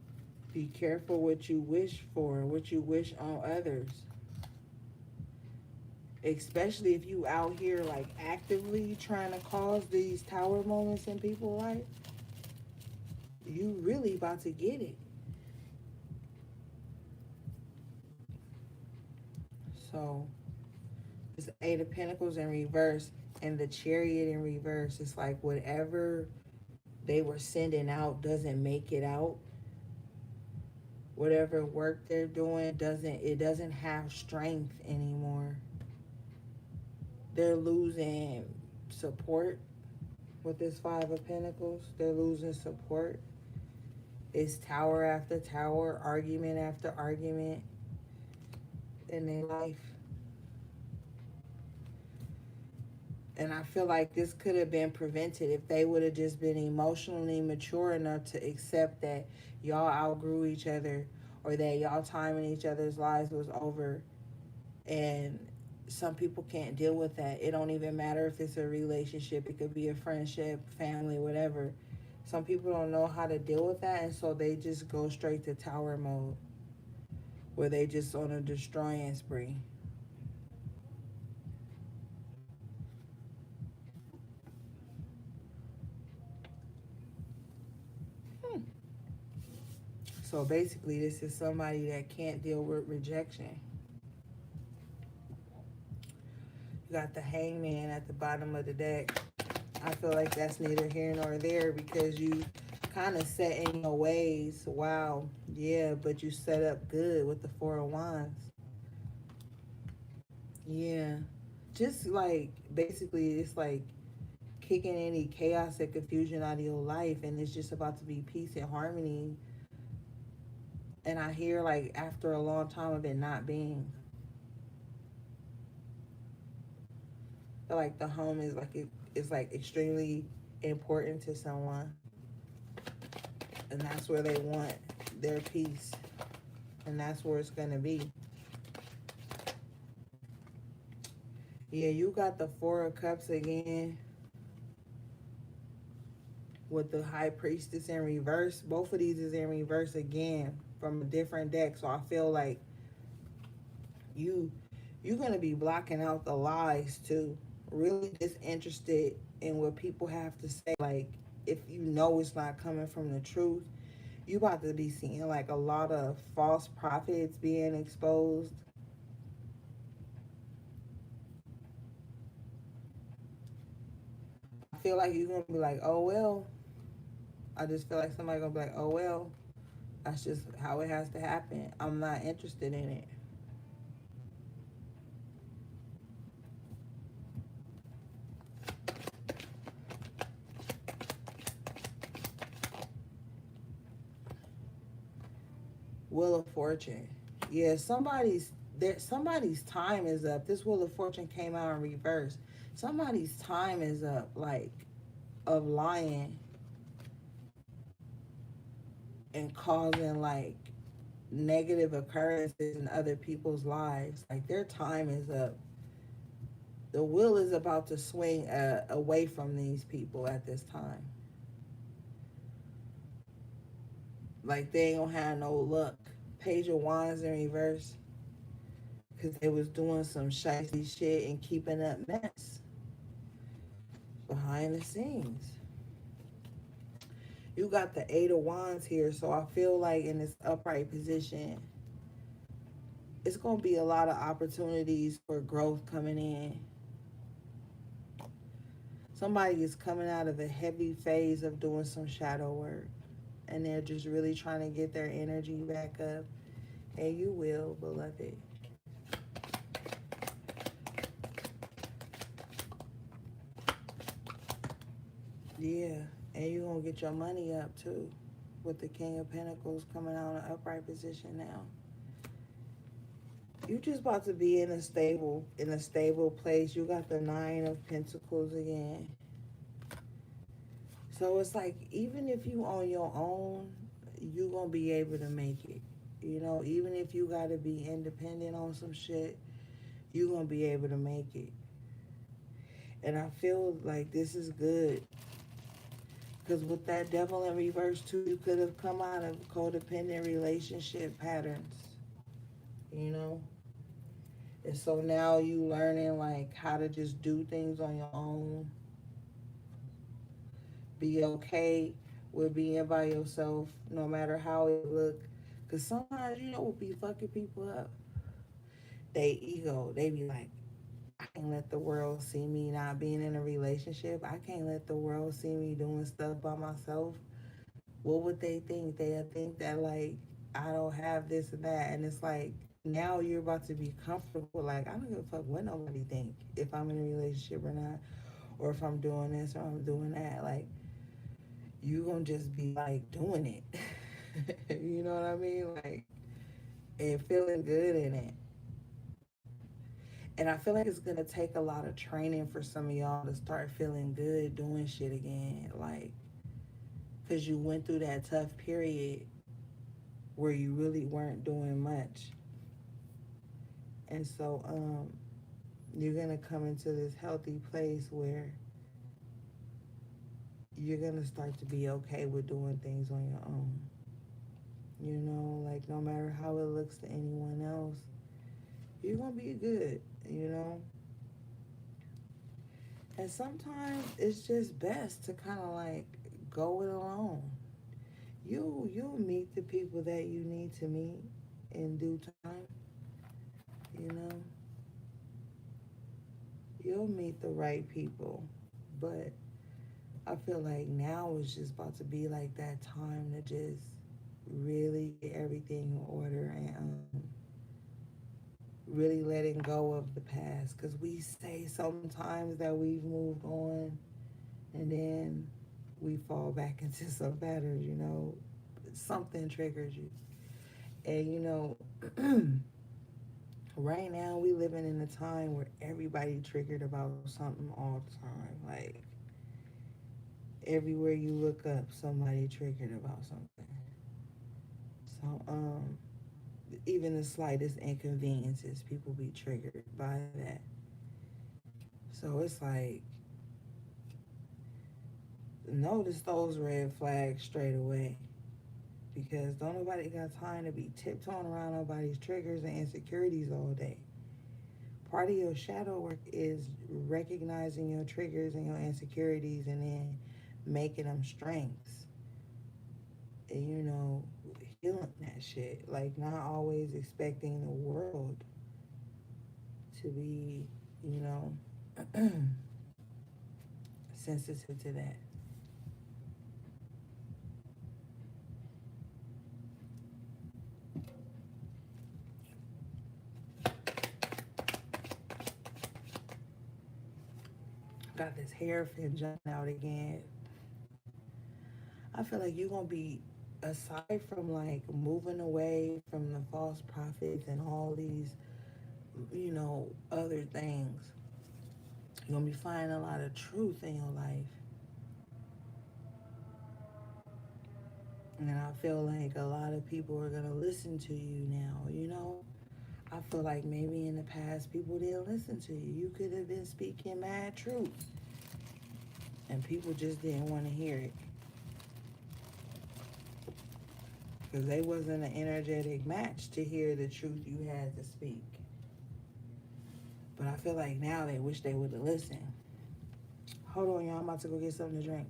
be careful what you wish for, what you wish on others. Especially if you out here like actively trying to cause these tower moments in people's life, you really about to get it. So it's Eight of Pentacles in reverse and the Chariot in reverse. It's like whatever they were sending out doesn't make it out. whatever work they're doing doesn't have strength anymore. They're losing support with this Five of Pentacles. They're losing support. It's tower after tower, argument after argument in their life. And I feel like this could have been prevented if they would have just been emotionally mature enough to accept that y'all outgrew each other, or that y'all time in each other's lives was over. And some people can't deal with that. It don't even matter if it's a relationship. It could be a friendship, family, whatever. Some people don't know how to deal with that, and so they just go straight to tower mode, where they just on a destroying spree. So basically, this is somebody that can't deal with rejection. You got the hangman at the bottom of the deck. I feel like that's neither here nor there, because you kind of set in your ways. Wow, yeah, but you set up good with the Four of Wands. Yeah, just like basically, it's like kicking any chaos and confusion out of your life, and it's just about to be peace and harmony. And I hear like after a long time of it not being, I feel like the home is like it's like extremely important to someone, and that's where they want their peace, and that's where it's gonna be. Yeah, you got the Four of Cups again with the High Priestess in reverse. Both of these is in reverse again from a different deck. So I feel like you you're gonna be blocking out the lies too. Really disinterested in what people have to say. Like if you know it's not coming from the truth, you about to be seeing like a lot of false prophets being exposed. I feel like you're gonna be like, oh well. I just feel like somebody gonna be like, oh well, that's just how it has to happen. I'm not interested in it. Wheel of Fortune. Yeah, somebody's time is up. This Wheel of Fortune came out in reverse. Somebody's time is up, like of lying and causing like negative occurrences in other people's lives. Like their time is up. The wheel is about to swing away from these people at this time. Like they ain't gonna have no luck. Page of Wands in reverse, because they was doing some shifty shit and keeping up mess behind the scenes. You got the Eight of Wands here, so I feel like in this upright position, it's gonna be a lot of opportunities for growth coming in. Somebody is coming out of a heavy phase of doing some shadow work, and they're just really trying to get their energy back up. And you will, beloved. Yeah, and you're going to get your money up too, with the King of Pentacles coming out in an upright position now. You just about to be in a stable place. You got the Nine of Pentacles again. So it's like, even if you on your own, you going to be able to make it. You know, even if you got to be independent on some shit, you going to be able to make it. And I feel like this is good. Because with that Devil in reverse too, you could have come out of codependent relationship patterns. You know? And so now you learning like how to just do things on your own. Be okay with being by yourself, no matter how it look. Because sometimes, you know, what be fucking people up? They ego. They be like, I can't let the world see me not being in a relationship. I can't let the world see me doing stuff by myself. What would they think? They'd think that like I don't have this and that. And it's like, now you're about to be comfortable. Like, I don't give a fuck what nobody think, if I'm in a relationship or not, or if I'm doing this or I'm doing that. Like, you gonna just be like doing it. You know what I mean? Like, and feeling good in it. And I feel like it's gonna take a lot of training for some of y'all to start feeling good doing shit again. Like, cause you went through that tough period where you really weren't doing much. And so you're gonna come into this healthy place where you're gonna start to be okay with doing things on your own. You know, like no matter how it looks to anyone else, you're gonna be good, you know? And sometimes it's just best to kind of like go it alone. You'll meet the people that you need to meet in due time, you know? You'll meet the right people. But I feel like now is just about to be like that time to just really get everything in order and really letting go of the past. Because we say sometimes that we've moved on and then we fall back into some patterns, you know. Something triggers you. And, you know, right now we living in a time where everybody triggered about something all the time. Like, everywhere you look up, somebody triggered about something. So, even the slightest inconveniences, people be triggered by that. So it's like, notice those red flags straight away. Because don't nobody got time to be tiptoeing around nobody's triggers and insecurities all day. Part of your shadow work is recognizing your triggers and your insecurities and then making them strengths. And, you know, healing that shit. Like, not always expecting the world to be, you know, sensitive to that. Got this hairpin jumping out again. I feel like you're gonna be, aside from like moving away from the false prophets and all these, you know, other things, you're gonna be finding a lot of truth in your life. And I feel like a lot of people are gonna listen to you now, you know? I feel like maybe in the past people didn't listen to you. You could have been speaking mad truth and people just didn't want to hear it because they wasn't an energetic match to hear the truth you had to speak. But I feel like now they wish they would have listened. Hold on, y'all. I'm about to go get something to drink.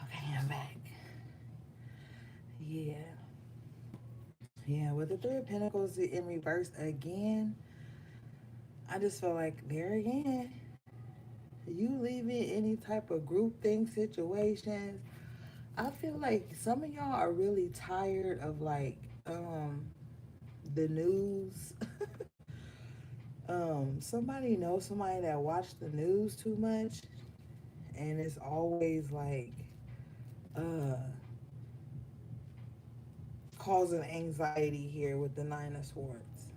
Okay, I'm back. Yeah. Yeah, with the Three of Pentacles in reverse again, I just feel like there again, you leaving any type of group thing situations. I feel like some of y'all are really tired of like the news. Somebody knows somebody that watched the news too much, and it's always like uh causing anxiety here with the Nine of Swords.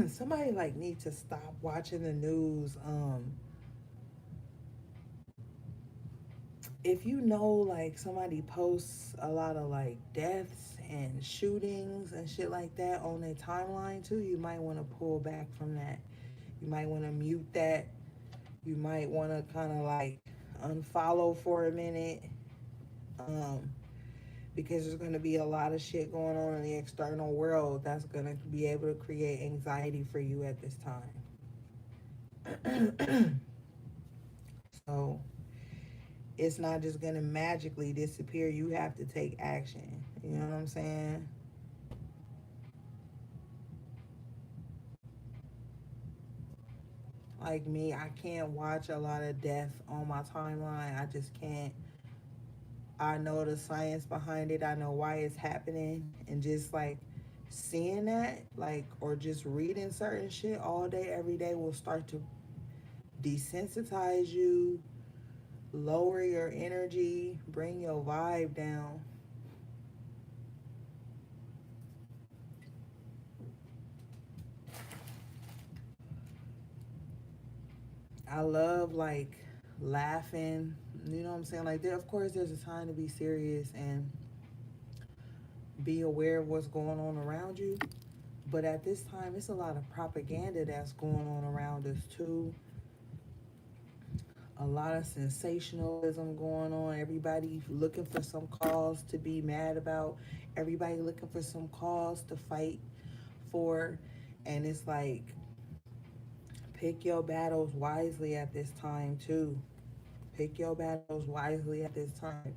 somebody like need to stop watching the news. If you know like somebody posts a lot of like deaths and shootings and shit like that on their timeline too, you might want to pull back from that. You might want to mute that. You might want to kind of like unfollow for a minute. Um, because there's going to be a lot of shit going on in the external world that's going to be able to create anxiety for you at this time. So it's not just going to magically disappear. You have to take action. You know what I'm saying? Like me, I can't watch a lot of death on my timeline. I just can't. I know the science behind it. I know why it's happening. And just like seeing that, like, or just reading certain shit all day, every day will start to desensitize you, lower your energy, bring your vibe down. I love like laughing, you know what I'm saying? Like there of course there's a time to be serious and be aware of what's going on around you. But at this time it's a lot of propaganda that's going on around us too. A lot of sensationalism going on. Everybody looking for some cause to be mad about. Everybody looking for some cause to fight for. And it's like pick your battles wisely at this time too. Pick your battles wisely at this time.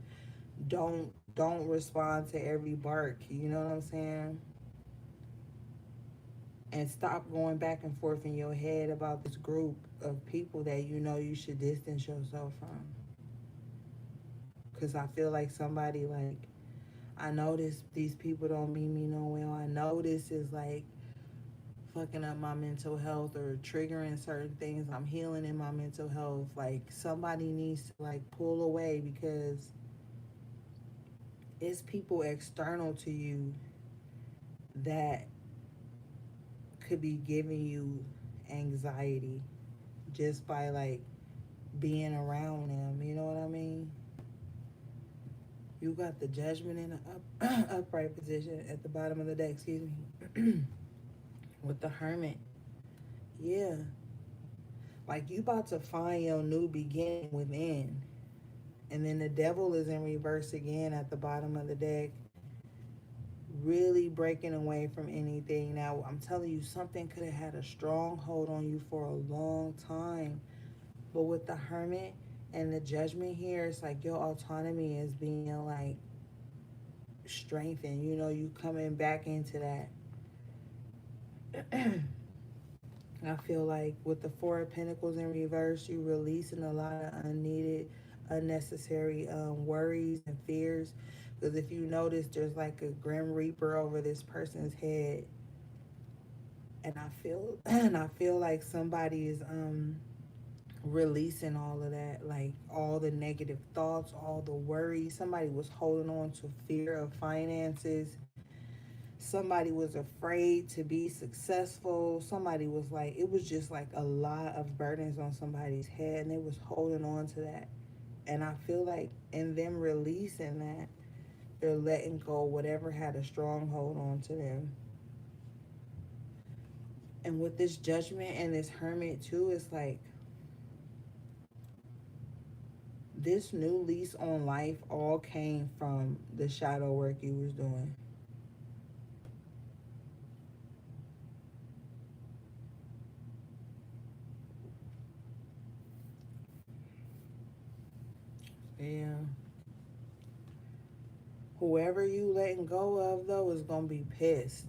Don't respond to every bark. You know what I'm saying? And stop going back and forth in your head about this group of people that you know you should distance yourself from. Cause I feel like somebody like I know these people don't mean me no well. I know this is like fucking up my mental health or triggering certain things. I'm healing in my mental health. Like somebody needs to like pull away because it's people external to you that could be giving you anxiety just by like being around them. You know what I mean? You got the judgment in the upright position at the bottom of the deck, excuse me. With the hermit. Yeah. Like you about to find your new beginning within. And then the devil is in reverse again at the bottom of the deck. Really breaking away from anything. Now, I'm telling you, something could have had a strong hold on you for a long time. But with the hermit and the judgment here, it's like your autonomy is being like strengthened. You know, you coming back into that. I feel like with the Four of Pentacles in reverse, you releasing a lot of unneeded, unnecessary worries and fears. Because if you notice, there's like a grim reaper over this person's head, and I feel like somebody is releasing all of that, like all the negative thoughts, all the worries. Somebody was holding on to fear of finances. Somebody was afraid to be successful. Somebody was like, it was just like a lot of burdens on somebody's head and they was holding on to that. And I feel like in them releasing that, they're letting go whatever had a stronghold on to them. And with this judgment and this hermit too, it's like this new lease on life all came from the shadow work you was doing. Yeah. Whoever you letting go of though is gonna be pissed.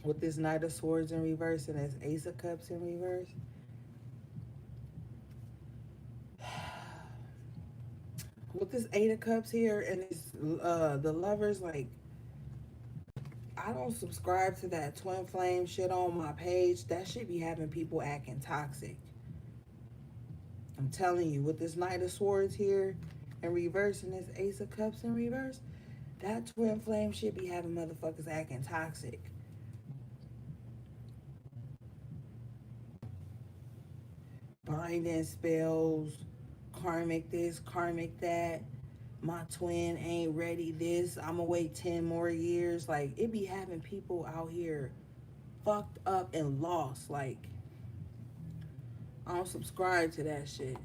With this Knight of Swords in reverse and this Ace of Cups in reverse. With this Eight of Cups here and this the Lovers, like I don't subscribe to that twin flame shit on my page. That should be having people acting toxic. I'm telling you, with this Knight of Swords here in reverse and this Ace of Cups in reverse, that twin flame should be having motherfuckers acting toxic. binding spells, karmic this, karmic that. My twin ain't ready this. I'ma wait 10 more years. Like, it be having people out here fucked up and lost. Like, I don't subscribe to that shit.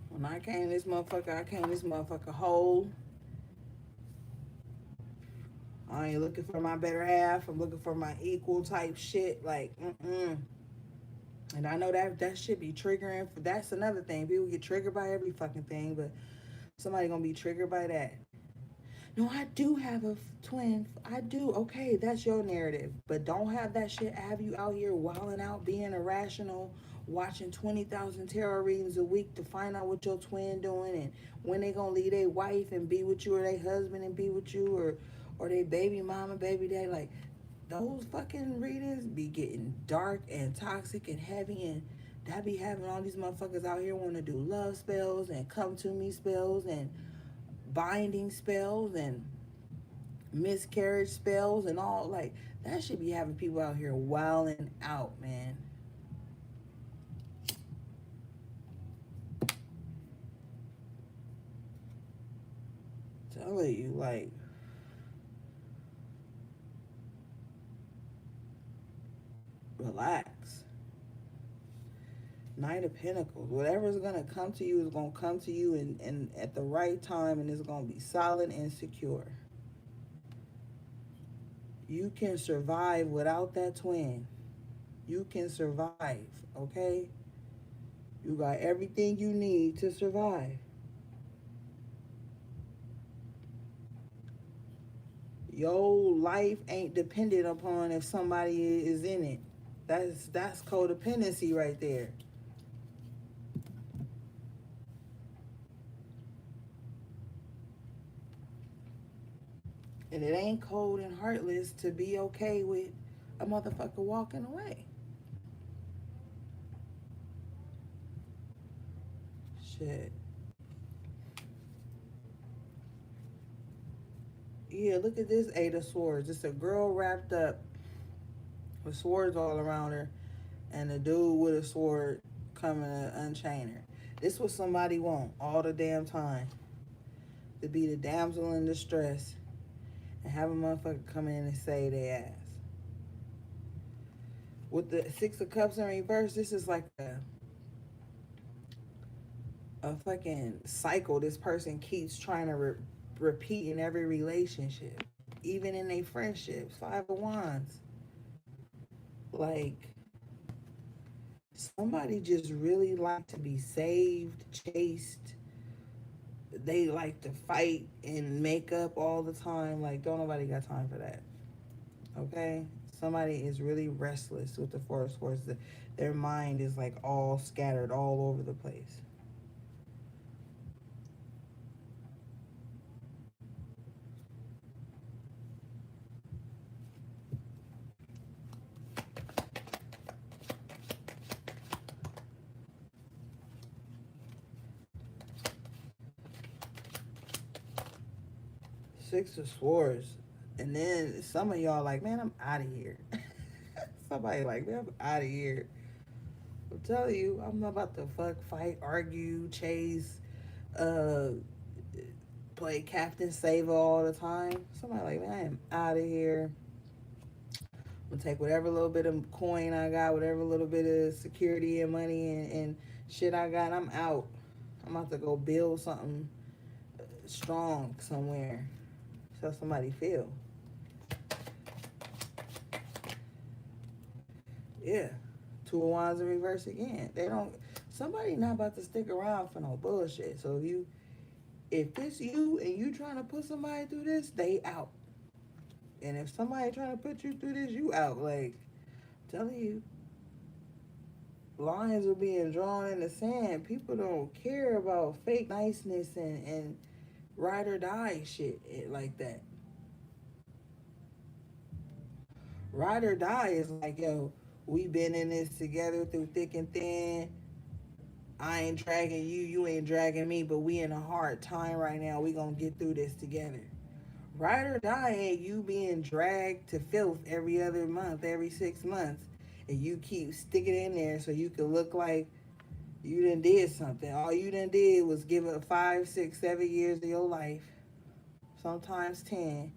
When I came this motherfucker whole. I ain't looking for my better half. I'm looking for my equal type shit. Like, And I know that shit be triggering. That's another thing. People get triggered by every fucking thing, but somebody gonna be triggered by that. No, I do have a twin. I do. Okay, that's your narrative. But don't have that shit have you out here wilding out, being irrational, watching 20,000 tarot readings a week to find out what your twin doing and when they gonna leave their wife and be with you, or their husband and be with you, or they baby mama, baby dad. Like, those fucking readings be getting dark and toxic and heavy, and that be having all these motherfuckers out here want to do love spells and come to me spells and binding spells and miscarriage spells and all. Like, that should be having people out here wilding out, man. Telling you, like, relax. Knight of Pentacles. Whatever's gonna come to you is gonna come to you and at the right time, and it's gonna be solid and secure. You can survive without that twin. You can survive, okay? You got everything you need to survive. Your life ain't dependent upon if somebody is in it. That's codependency right there. And it ain't cold and heartless to be okay with a motherfucker walking away. Shit. Yeah, look at this Eight of Swords. It's a girl wrapped up with swords all around her, and a dude with a sword coming to unchain her. This what somebody want all the damn time. To be the damsel in distress and have a motherfucker come in and save their ass. With the Six of Cups in reverse, this is like a fucking cycle this person keeps trying to repeat in every relationship, even in their friendships. Five of Wands. Like, somebody just really like to be saved, chased. They like to fight and make up all the time. Like, don't nobody got time for that. Okay? Somebody is really restless with the Four of Swords. Their mind is like all scattered all over the place. Six of Swords. And then some of y'all like, man, I'm out of here. Somebody like, man, I'm out of here. I'm telling you, I'm not about to fuck, fight, argue, chase, uh, play Captain Saver all the time. Somebody like, man, I am out of here. I'm gonna take whatever little bit of coin I got, whatever little bit of security and money and shit I got, I'm out. I'm about to go build something strong somewhere. So somebody feel. Yeah. Two of Wands in reverse again. Somebody not about to stick around for no bullshit. So if this you and you trying to put somebody through this, they out. And if somebody trying to put you through this, you out. Like, I'm telling you, lines are being drawn in the sand. People don't care about fake niceness and ride or die shit like that. Ride or die is like, yo, we been in this together through thick and thin. I ain't dragging you, you ain't dragging me, but we in a hard time right now. We gonna get through this together. Ride or die ain't you being dragged to filth every other month, every 6 months, and you keep sticking in there so you can look like you done did something. All you done did was give it 5, 6, 7 years of your life, sometimes 10,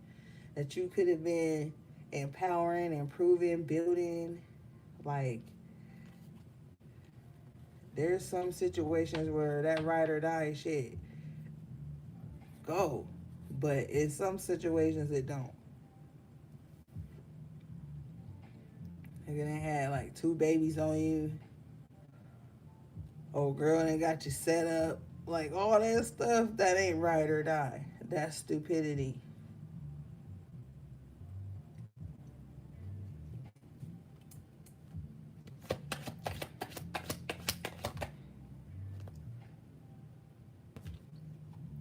that you could have been empowering, improving, building. Like, there's some situations where that ride or die shit go, but in some situations it don't. Like, they had like 2 babies on you. Old girl done got you set up. Like, all that stuff, that ain't ride or die. That's stupidity.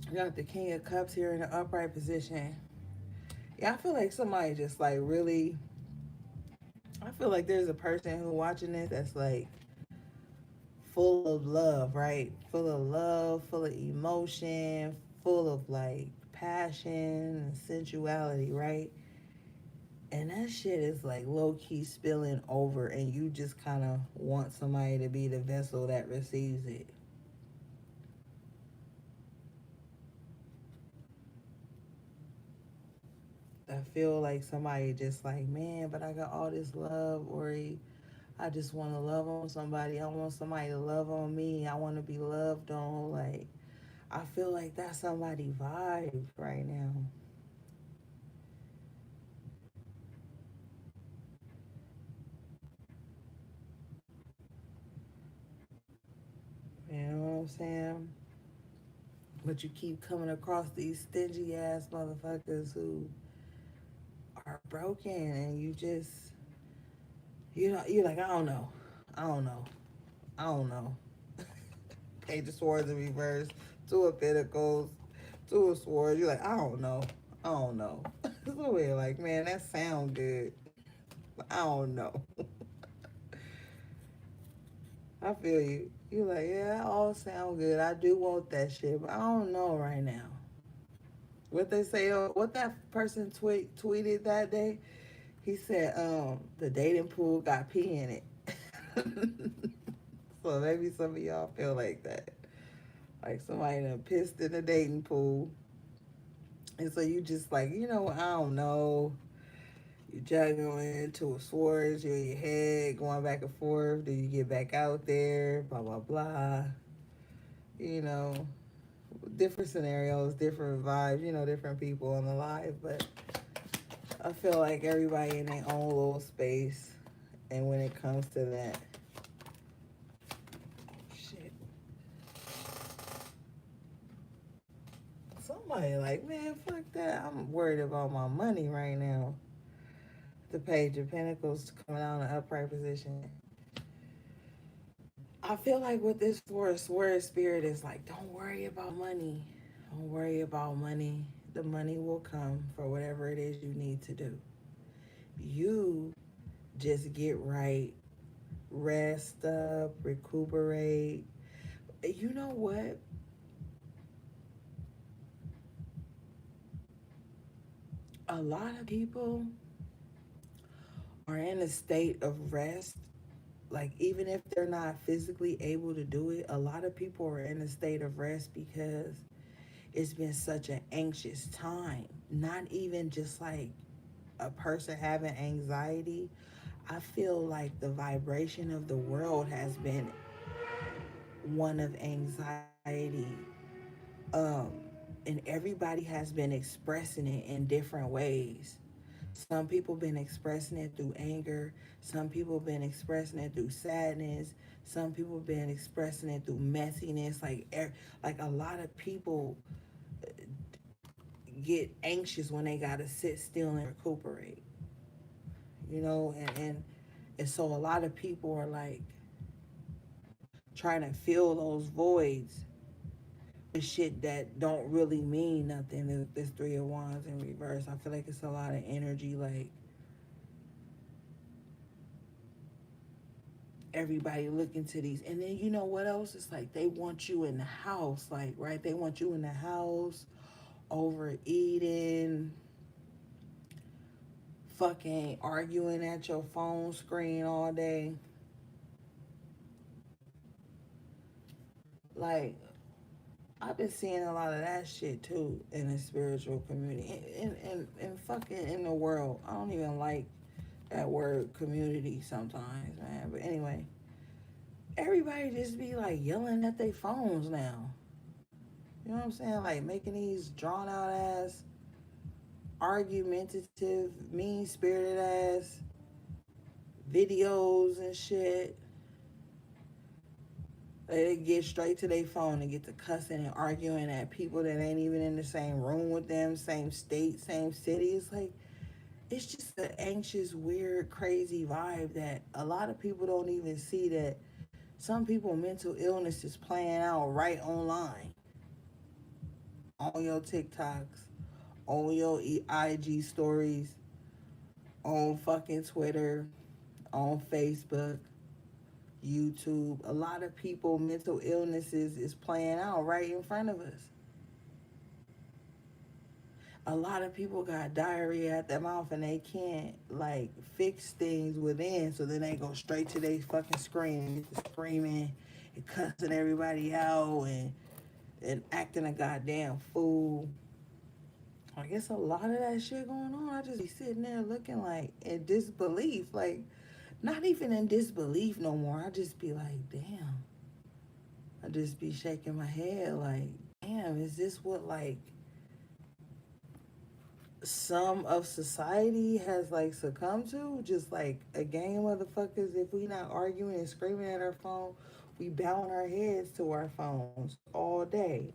You got the King of Cups here in the upright position. Yeah, I feel like somebody just like really. I feel like there's a person who watching this that's like full of love, right? Full of love, full of emotion, full of like passion and sensuality, right? And that shit is like low key spilling over, and you just kind of want somebody to be the vessel that receives it. I feel like somebody just like, man, but I got all this love, or I just want to love on somebody. I want somebody to love on me. I want to be loved on. Like, I feel like that's somebody vibe right now. You know what I'm saying? But you keep coming across these stingy ass motherfuckers who are broken, and you just, you're like, I don't know. I don't know. I don't know. Page of Swords in reverse, Two of Pentacles, Two of Swords. You're like, I don't know. I don't know. So we're like, man, that sound good. I don't know. I feel you. You like, yeah, that all sound good. I do want that shit, but I don't know right now. What they say, what that person tweeted that day? He said, the dating pool got pee in it. So maybe some of y'all feel like that. Like somebody done pissed in the dating pool. And so you just like, I don't know. You juggling to a swords, you're in your head, going back and forth. Do you get back out there? Blah, blah, blah. You know, different scenarios, different vibes, different people on the live. But I feel like everybody in their own little space. And when it comes to that, shit. Somebody like, man, fuck that. I'm worried about my money right now. The Page of Pentacles coming out in an upright position. I feel like with this word spirit is like, don't worry about money. Don't worry about money. The money will come for whatever it is you need to do. You just get right, rest up, recuperate. You know what? A lot of people are in a state of rest. Like, even if they're not physically able to do it, a lot of people are in a state of rest because it's been such an anxious time. Not even just like a person having anxiety. I feel like the vibration of the world has been one of anxiety. Um, and everybody has been expressing it in different ways. Some people been expressing it through anger. Some people been expressing it through sadness. Some people been expressing it through messiness. Like a lot of people get anxious when they gotta sit still and recuperate. And so a lot of people are like trying to fill those voids with shit that don't really mean nothing. This Three of Wands in reverse, I feel like it's a lot of energy, like everybody looking to these. And then you know what else? It's like they want you in the house, like, right? They want you in the house, overeating, fucking arguing at your phone screen all day. Like, I've been seeing a lot of that shit too in the spiritual community and fucking in the world. I don't even like that word community sometimes, man. But anyway, everybody just be like yelling at their phones now. You know what I'm saying? Like making these drawn out ass, argumentative, mean spirited ass videos and shit. They get straight to their phone and get to cussing and arguing at people that ain't even in the same room with them, same state, same city. It's like, it's just an anxious, weird, crazy vibe that a lot of people don't even see, that some people mental illness is playing out right online. On your TikToks, on your IG stories, on fucking Twitter, on Facebook, YouTube. A lot of people mental illnesses is playing out right in front of us. A lot of people got diarrhea at their mouth and they can't like fix things within, so then they go straight to their fucking screen and get to screaming and cussing everybody out and acting a goddamn fool. I guess a lot of that shit going on. I just be sitting there looking like in disbelief, like not even in disbelief no more. I just be like, damn. I just be shaking my head like, damn, is this what like some of society has like succumbed to? Just like a gang of motherfuckers, if we not arguing and screaming at our phone, we bowing our heads to our phones all day.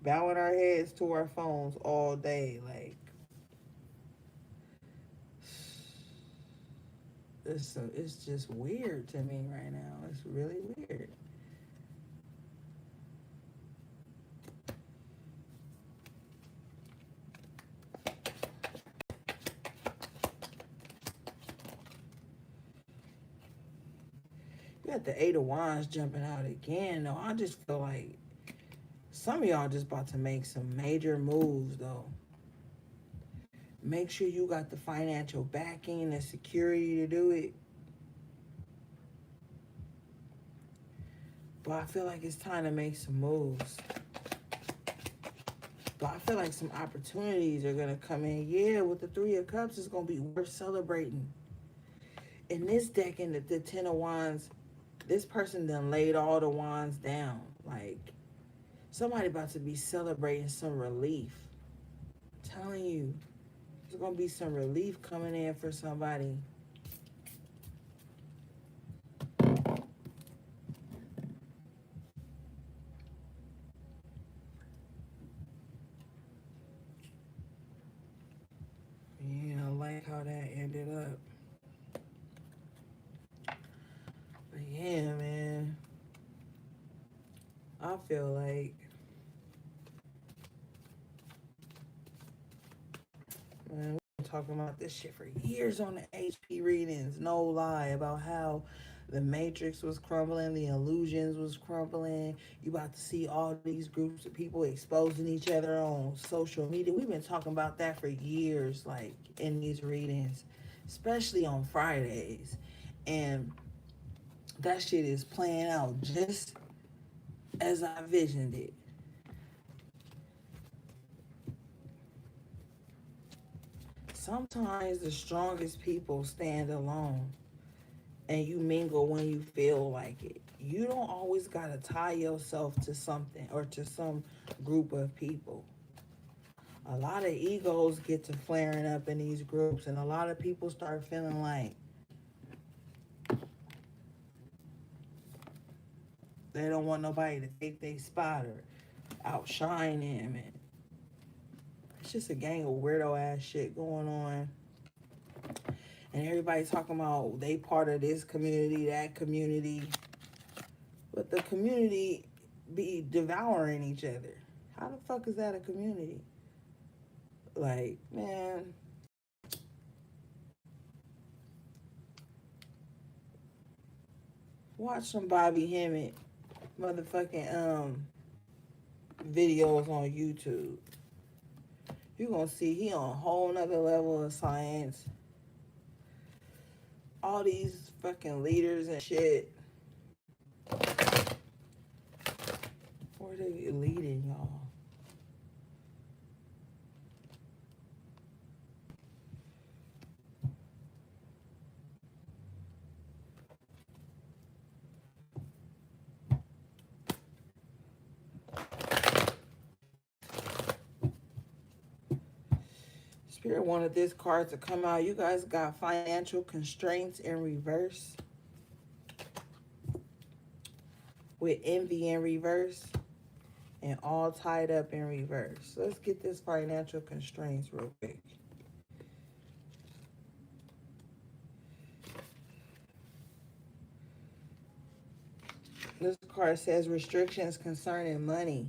Bowing our heads to our phones all day. Like, it's just weird to me right now. It's really weird. You got the Eight of Wands jumping out again, though. I just feel like some of y'all just about to make some major moves, though. Make sure you got the financial backing and the security to do it. But I feel like it's time to make some moves. But I feel like some opportunities are going to come in. Yeah, with the Three of Cups, it's going to be worth celebrating. In this deck, in the Ten of Wands, this person done laid all the wands down. Like, somebody about to be celebrating some relief. I'm telling you, there's going to be some relief coming in for somebody. Yeah, I like how that ended up. But yeah, man. I feel like, man, we've been talking about this shit for years on the HP readings. No lie, about how the Matrix was crumbling, the illusions was crumbling. You about to see all these groups of people exposing each other on social media. We've been talking about that for years, like in these readings, especially on Fridays. And that shit is playing out just as I visioned it. Sometimes the strongest people stand alone and you mingle when you feel like it. You don't always gotta tie yourself to something or to some group of people. A lot of egos get to flaring up in these groups, and a lot of people start feeling like they don't want nobody to take their spot or outshine them. And it's just a gang of weirdo ass shit going on. And everybody talking about they part of this community, that community. But the community be devouring each other. How the fuck is that a community? Like, man. Watch some Bobby Hemmett motherfucking videos on YouTube. You're going to see he on a whole nother level of science. All these fucking leaders and shit. Where are they leading, y'all? Spirit wanted this card to come out. You guys got financial constraints in reverse. With envy in reverse. And all tied up in reverse. Let's get this financial constraints real quick. This card says restrictions concerning money.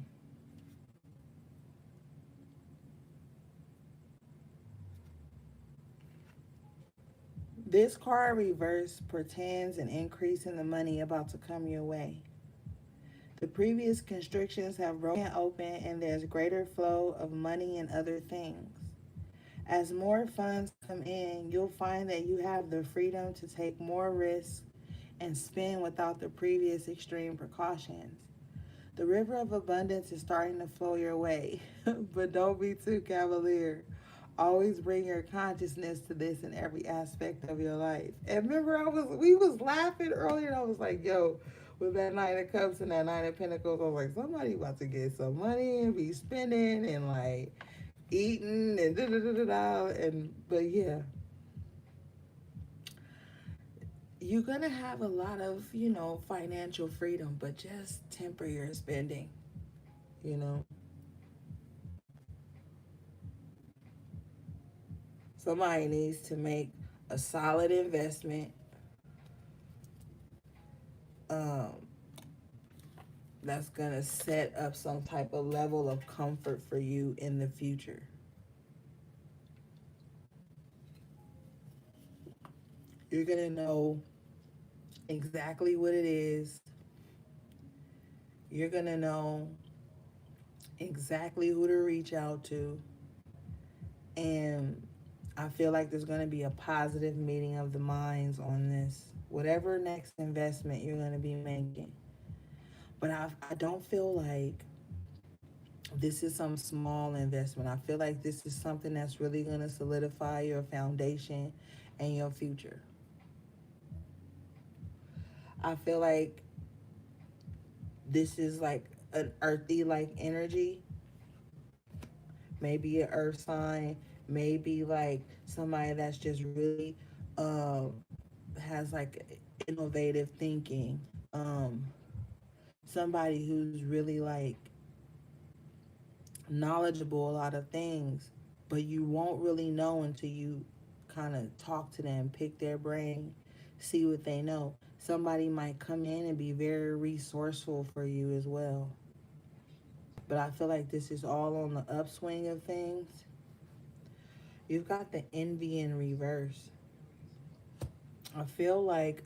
This card reverse portends an increase in the money about to come your way. The previous constrictions have broken open and there's greater flow of money and other things. As more funds come in, you'll find that you have the freedom to take more risks and spend without the previous extreme precautions. The river of abundance is starting to flow your way, but don't be too cavalier. Always bring your consciousness to this in every aspect of your life. And remember, we was laughing earlier, and I was like, yo, with that Nine of Cups and that Nine of Pentacles, I was like, somebody about to get some money and be spending and like eating and da da da da da. And but yeah, you're gonna have a lot of, financial freedom, but just temper your spending, you know. Somebody needs to make a solid investment um, that's going to set up some type of level of comfort for you in the future. You're going to know exactly what it is. You're going to know exactly who to reach out to. And I feel like there's going to be a positive meeting of the minds on this. Whatever next investment you're going to be making. But I don't feel like this is some small investment. I feel like this is something that's really going to solidify your foundation and your future. I feel like this is like an earthy like energy. Maybe an earth sign, maybe like somebody that's just really has like innovative thinking. Somebody who's really like knowledgeable a lot of things, but you won't really know until you kind of talk to them, pick their brain, see what they know. Somebody might come in and be very resourceful for you as well. But I feel like this is all on the upswing of things. You've got the envy in reverse. I feel like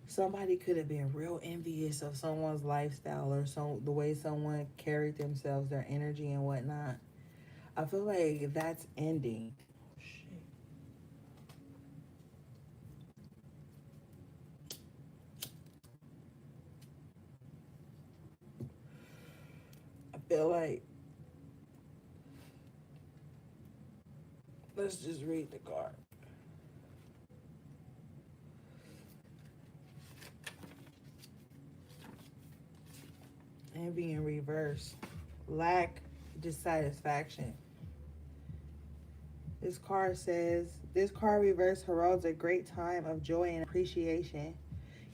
somebody could have been real envious of someone's lifestyle or the way someone carried themselves, their energy and whatnot. I feel like that's ending. I feel like, let's just read the card. Envy in reverse. Lack dissatisfaction. This card reverse heralds a great time of joy and appreciation.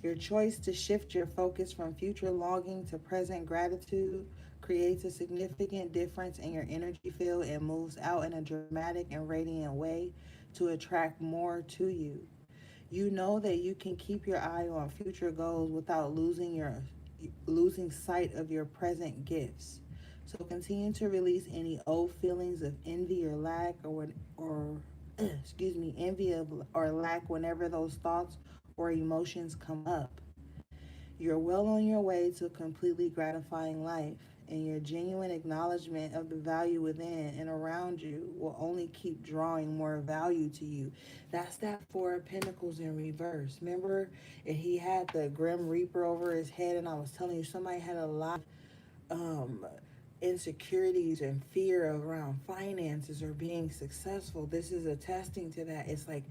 Your choice to shift your focus from future longing to present gratitude creates a significant difference in your energy field and moves out in a dramatic and radiant way to attract more to you. You know that you can keep your eye on future goals without losing sight of your present gifts. So continue to release any old feelings of envy or lack envy of or lack whenever those thoughts or emotions come up. You're well on your way to a completely gratifying life. and your genuine acknowledgement of the value within and around you will only keep drawing more value to you. That's that Four of Pentacles in reverse. Remember, and he had the Grim Reaper over his head, and I was telling you somebody had a lot of insecurities and fear around finances or being successful. This is attesting to that. It's like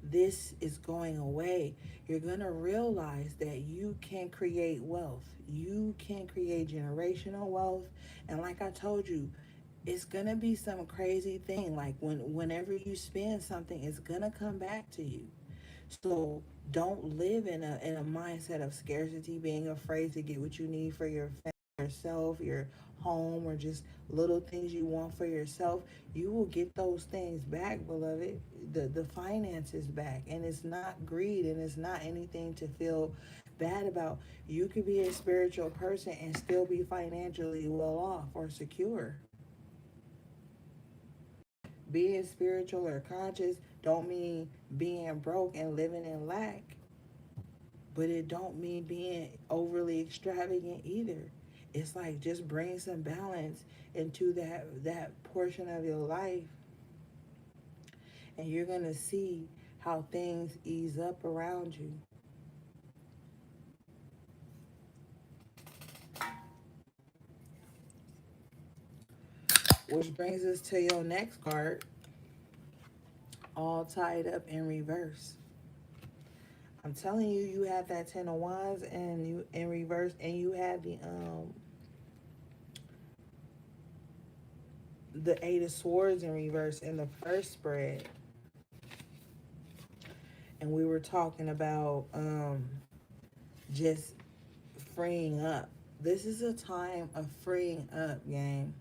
this is going away. You're going to realize that you can create wealth. You can create generational wealth. And like I told you, it's going to be some crazy thing. Like whenever you spend something, it's going to come back to you. So don't live in a mindset of scarcity, being afraid to get what you need for yourself, your home, or just little things you want for yourself. You will get those things back, beloved. The finances back. And it's not greed, and it's not anything to feel bad about. You could be a spiritual person and still be financially well off or secure. Being spiritual or conscious don't mean being broke and living in lack, but it don't mean being overly extravagant either. It's like just bring some balance into that portion of your life, and you're gonna see how things ease up around you. Which brings us to your next card, all tied up in reverse. I'm telling you, you have that Ten of Wands and you in reverse, and you have the Eight of Swords in reverse in the first spread. And we were talking about just freeing up. This is a time of freeing up, gang.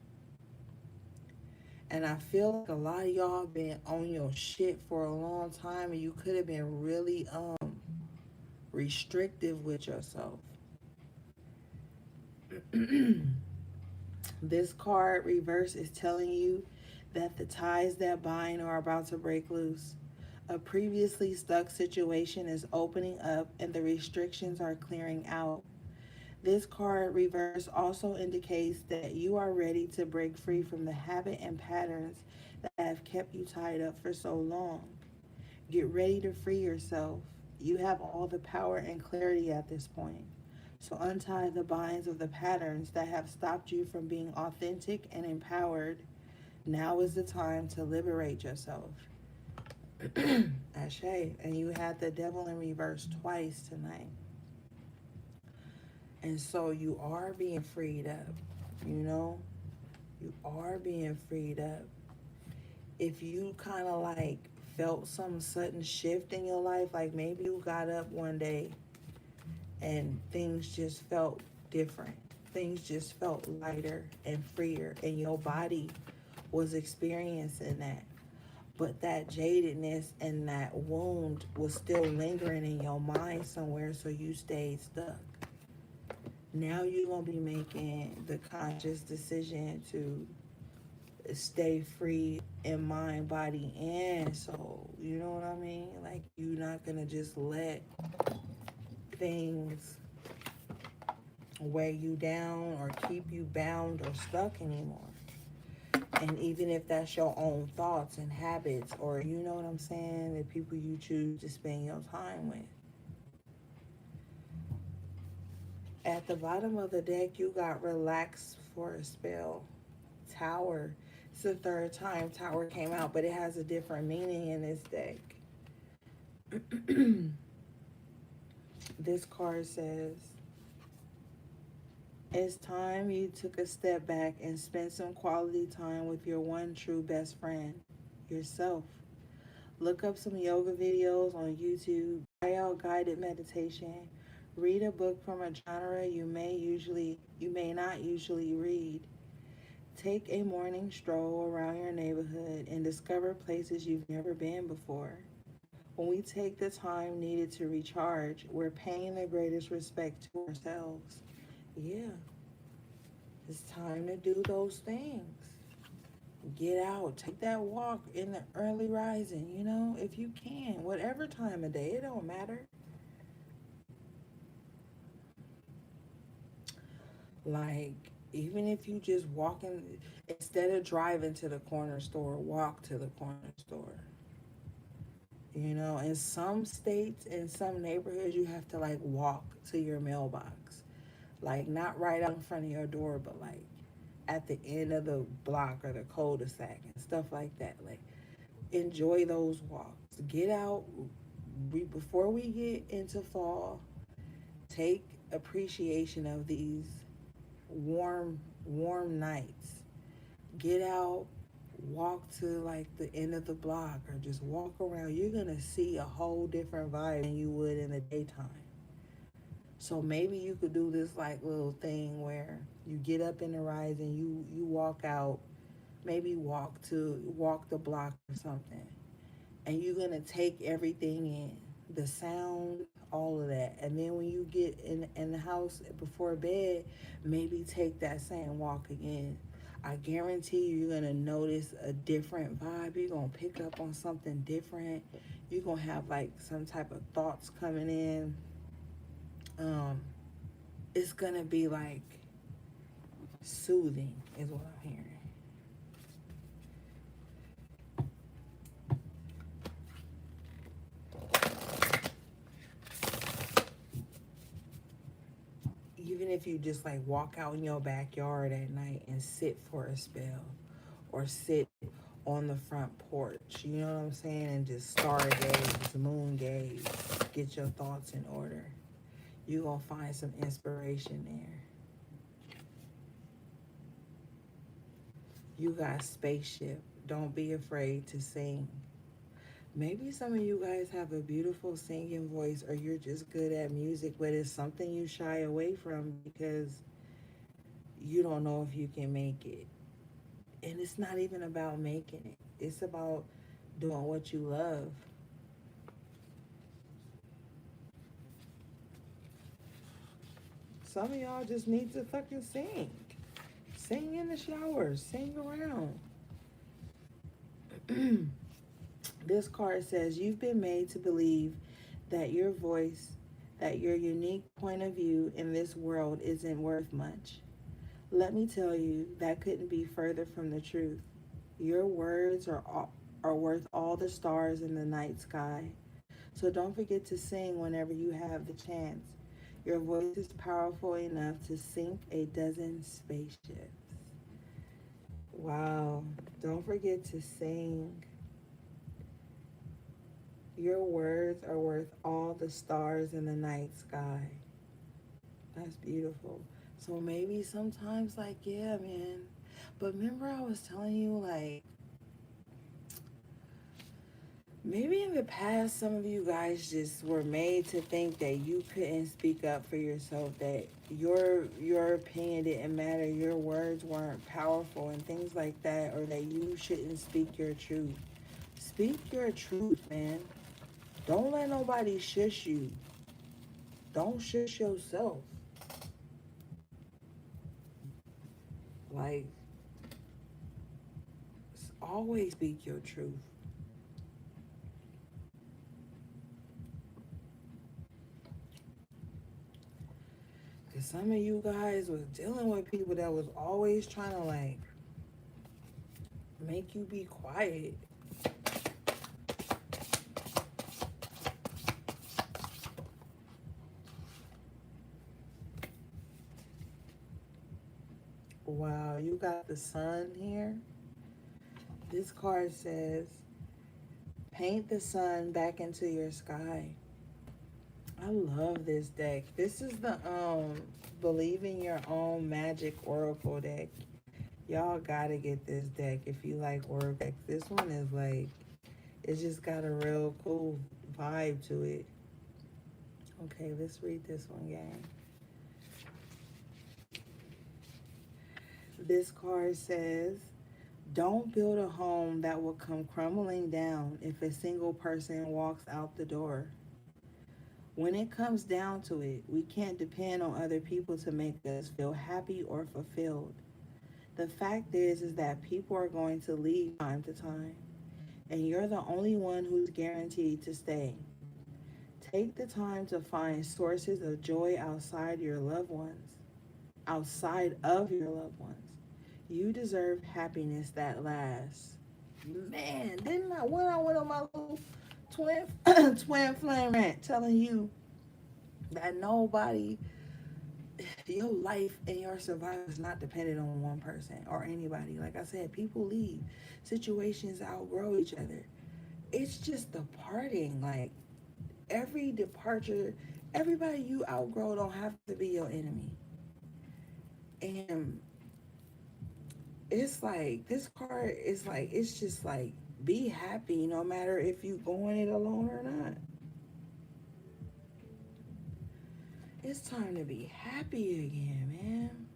And I feel like a lot of y'all been on your shit for a long time, and you could have been really restrictive with yourself. This card reverse is telling you that the ties that bind are about to break loose. A previously stuck situation is opening up and the restrictions are clearing out. This card reverse also indicates that you are ready to break free from the habit and patterns that have kept you tied up for so long. Get ready to free yourself. You have all the power and clarity at this point. So untie the binds of the patterns that have stopped you from being authentic and empowered. Now is the time to liberate yourself. Ashe. And you had the Devil in reverse twice tonight. And so you are being freed up, you know? You are being freed up. If you kind of like felt some sudden shift in your life, like maybe you got up one day and things just felt different. Things just felt lighter and freer, and your body was experiencing that. But that jadedness and that wound was still lingering in your mind somewhere, so you stayed stuck. Now you're going to be making the conscious decision to stay free in mind, body, and soul. You know what I mean? Like, you're not going to just let things weigh you down or keep you bound or stuck anymore. And even if that's your own thoughts and habits, or you know what I'm saying, the people you choose to spend your time with. At the bottom of the deck, you got relax for a spell. Tower. It's the third time Tower came out, but it has a different meaning in this deck. This card says, it's time you took a step back and spent some quality time with your one true best friend, yourself. Look up some yoga videos on YouTube, try out guided meditation, read a book from a genre you may not usually read. Take a morning stroll around your neighborhood and discover places you've never been before. When we take the time needed to recharge, we're paying the greatest respect to ourselves. Yeah, it's time to do those things. Get out, take that walk in the early rising, you know, if you can, whatever time of day, it don't matter. Like, Even if you just walking, instead of driving to the corner store, walk to the corner store. You know, in some states, in some neighborhoods, you have to like walk to your mailbox. Like not right out in front of your door, but like at the end of the block or the cul-de-sac and stuff like that. Like enjoy those walks. Get out before we get into fall. Take appreciation of these warm nights. Get out, walk to like the end of the block or just walk around. You're gonna see a whole different vibe than you would in the daytime. So maybe you could do this like little thing where you get up in the rise and you walk out, maybe walk the block or something. And you're gonna take everything in. The sound, all of that. And then when you get in the house before bed, maybe take that same walk again. I guarantee you're gonna notice a different vibe. You're gonna pick up on something different. You're gonna have like some type of thoughts coming in. Um, it's gonna be like soothing, is what I'm hearing. Even if you just like walk out in your backyard at night and sit for a spell or sit on the front porch, you know what I'm saying? And just stargaze, moon gaze, get your thoughts in order. You're gonna find some inspiration there. You got spaceship. Don't be afraid to sing. Maybe some of you guys have a beautiful singing voice or you're just good at music, but it's something you shy away from because you don't know if you can make it. And it's not even about making it, it's about doing what you love. Some of y'all just need to fucking sing. Sing in the shower, sing around. This card says you've been made to believe that your voice, that your unique point of view in this world isn't worth much. Let me tell you, that couldn't be further from the truth. Your words are worth all the stars in the night sky. So don't forget to sing whenever you have the chance. Your voice is powerful enough to sink a dozen spaceships. Wow. Don't forget to sing. Your words are worth all the stars in the night sky. That's beautiful. So maybe sometimes, like, yeah, man. But remember, I was telling you, like, maybe in the past, some of you guys just were made to think that you couldn't speak up for yourself, that your opinion didn't matter, your words weren't powerful, and things like that, or that you shouldn't speak your truth. Speak your truth, man. Don't let nobody shush you. Don't shush yourself. Like, always speak your truth. Because some of you guys was dealing with people that was always trying to, like, make you be quiet. Wow, you got the sun here. This card says, paint the sun back into your sky. I love this deck. This is the Believe in Your Own Magic Oracle deck. Y'all gotta get this deck if you like oracle decks. This one is like, it's just got a real cool vibe to it. Okay, let's read this one, gang. This card says, don't build a home that will come crumbling down if a single person walks out the door. When it comes down to it, we can't depend on other people to make us feel happy or fulfilled. The fact is that people are going to leave time to time, and you're the only one who's guaranteed to stay. Take the time to find sources of joy outside your loved ones. outside of your loved ones. You deserve happiness that lasts. Man, didn't I when I went on my little twin twin flame rant telling you that nobody your life and your survival is not dependent on one person or anybody. Like I said, people leave. Situations outgrow each other. It's just the parting. Like every departure, everybody you outgrow don't have to be your enemy. And it's like this card is like it's just like be happy no matter if you going it alone or not. It's time to be happy again, man.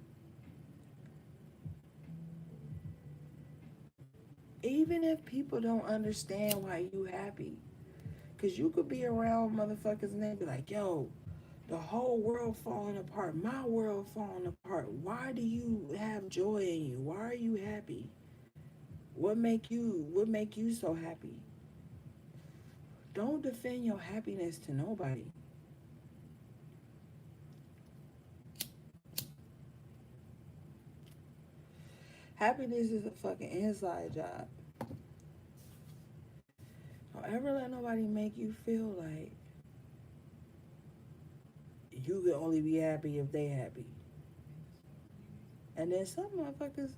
Even if people don't understand why you happy. Cause you could be around motherfuckers and they be like, yo, the whole world falling apart, my world falling apart. Why do you have joy in you? Why are you happy? What make you so happy? Don't defend your happiness to nobody. Happiness is a fucking inside job. Don't ever let nobody make you feel like you can only be happy if they happy. And then some motherfuckers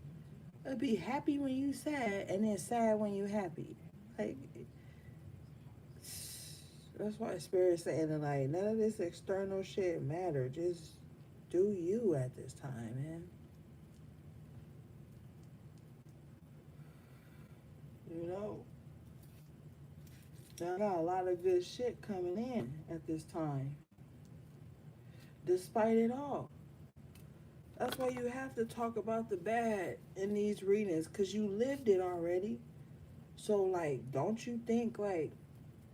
will be happy when you sad and then sad when you happy. Like that's why Spirit's saying that like none of this external shit matter. Just do you at this time, man. You know, I got a lot of good shit coming in at this time, despite it all. That's why you have to talk about the bad in these readings, cause you lived it already. So like, don't you think like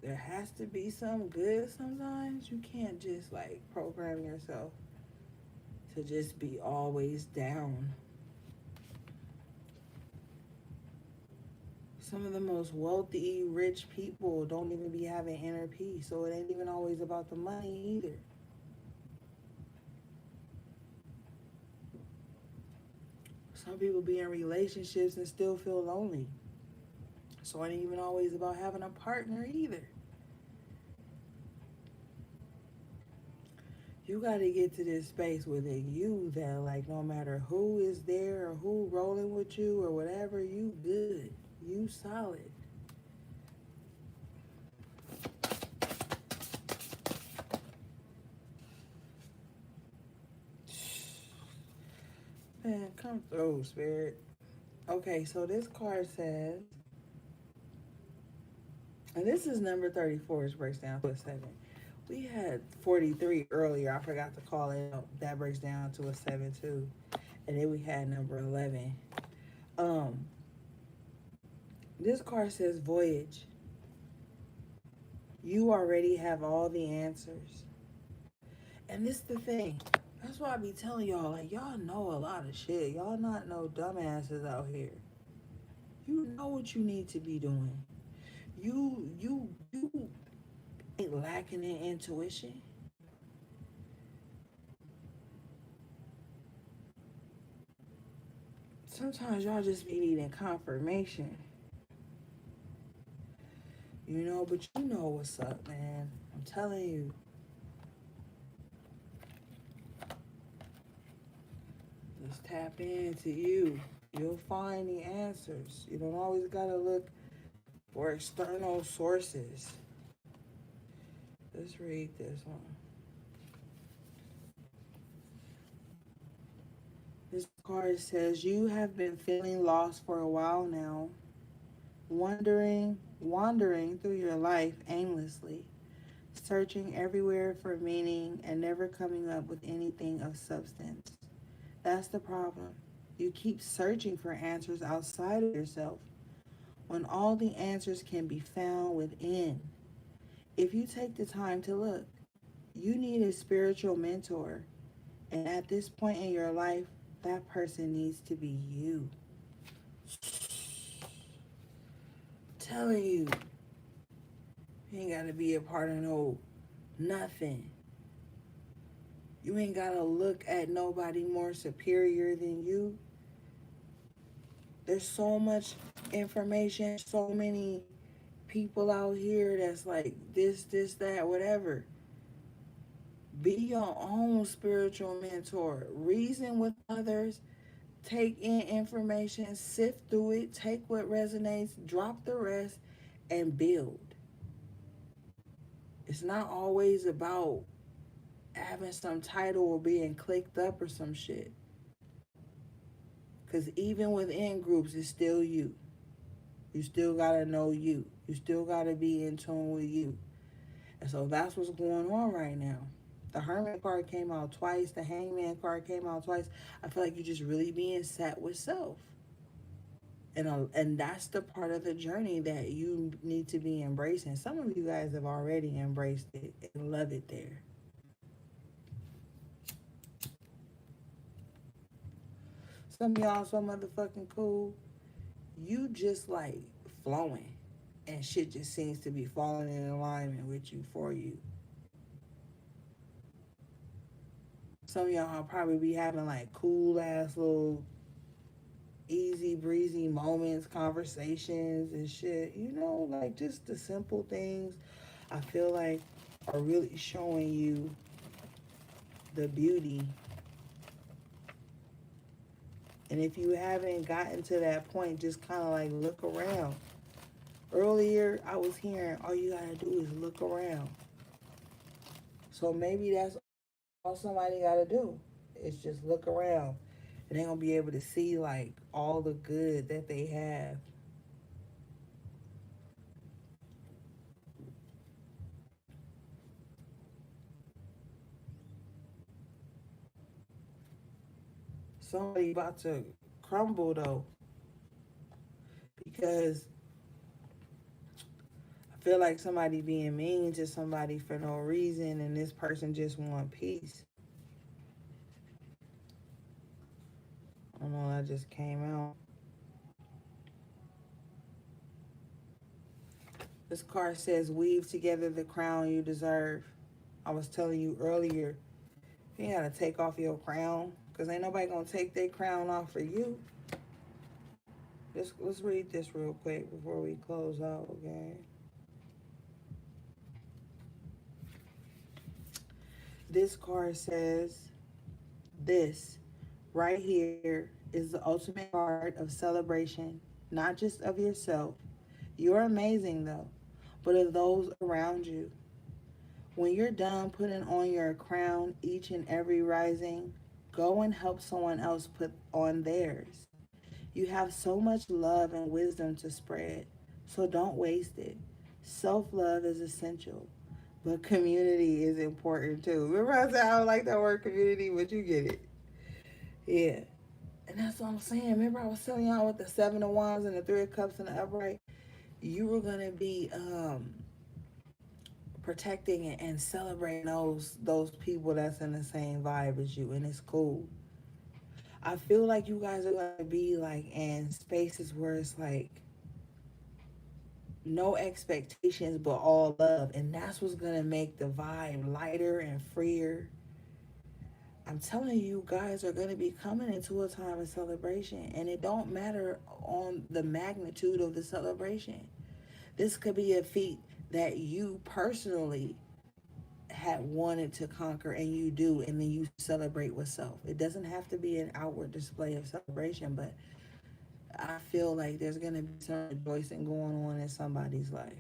there has to be some good sometimes? You can't just like program yourself to just be always down. Some of the most wealthy, rich people don't even be having inner peace. So it ain't even always about the money either. Some people be in relationships and still feel lonely. So it ain't even always about having a partner either. You got to get to this space within you that, like, no matter who is there or who rolling with you or whatever, you good. You solid. Man, come through, Spirit. Okay, so this card says, and this is number 34, which breaks down to a 7. We had 43 earlier. I forgot to call it out. That breaks down to a 7 too. And then we had number 11. Um, this card says voyage. You already have all the answers. And this is the thing. That's why I be telling y'all, like, y'all know a lot of shit. Y'all not no dumbasses out here. You know what you need to be doing. You ain't lacking in intuition. Sometimes y'all just be needing confirmation. You know, but you know what's up, man. I'm telling you. Just tap into you. You'll find the answers. You don't always gotta look for external sources. Let's read this one. This card says, you have been feeling lost for a while now, wandering through your life aimlessly, searching everywhere for meaning and never coming up with anything of substance. That's the problem. You keep searching for answers outside of yourself when all the answers can be found within. If you take the time to look, you need a spiritual mentor. And at this point in your life, that person needs to be you. Telling you, you ain't got to be a part of no nothing. You ain't gotta look at nobody more superior than you. There's so much information, so many people out here that's like this, that, whatever. Be your own spiritual mentor. Reason with others. Take in information, sift through it, take what resonates, drop the rest, and build. It's not always about having some title or being clicked up or some shit. Because even within groups, it's still you. You still gotta know you. You still gotta be in tune with you. And so that's what's going on right now. The Hermit card came out twice. The Hangman card came out twice. I feel like you're just really being sat with self. And that's the part of the journey that you need to be embracing. Some of you guys have already embraced it and love it there. Some of y'all so motherfucking cool. You just like flowing. And shit just seems to be falling in alignment with you for you. Some of y'all probably be having like cool ass little easy breezy moments, conversations and shit. You know, like just the simple things I feel like are really showing you the beauty. And if you haven't gotten to that point, just kind of like look around. Earlier, I was hearing all you gotta do is look around. So maybe that's all somebody gotta do is just look around. And they're gonna be able to see like all the good that they have. Somebody about to crumble though, because I feel like somebody being mean to somebody for no reason, and this person just want peace. I don't know, that just came out. This card says, weave together the crown you deserve. I was telling you earlier, you gotta take off your crown, because ain't nobody gonna take their crown off for you. Let's read this real quick before we close out, okay? This card says, this right here is the ultimate card of celebration, not just of yourself. You're amazing though, but of those around you. When you're done putting on your crown each and every rising, go and help someone else put on theirs. You have so much love and wisdom to spread, so don't waste it. Self love is essential, but community is important too. Remember I said I don't like that word community, but you get it. Yeah. And that's what I'm saying. Remember I was telling y'all with the Seven of Wands and the Three of Cups and the upright, you were gonna be protecting and celebrating those people that's in the same vibe as you, and it's cool. I feel like you guys are gonna be like in spaces where it's like no expectations but all love, and that's what's gonna make the vibe lighter and freer. I'm telling you, you guys are gonna be coming into a time of celebration, and it don't matter on the magnitude of the celebration. This could be a feat that you personally had wanted to conquer and you do, and then you celebrate with self. It doesn't have to be an outward display of celebration, but I feel like there's going to be some rejoicing going on in somebody's life.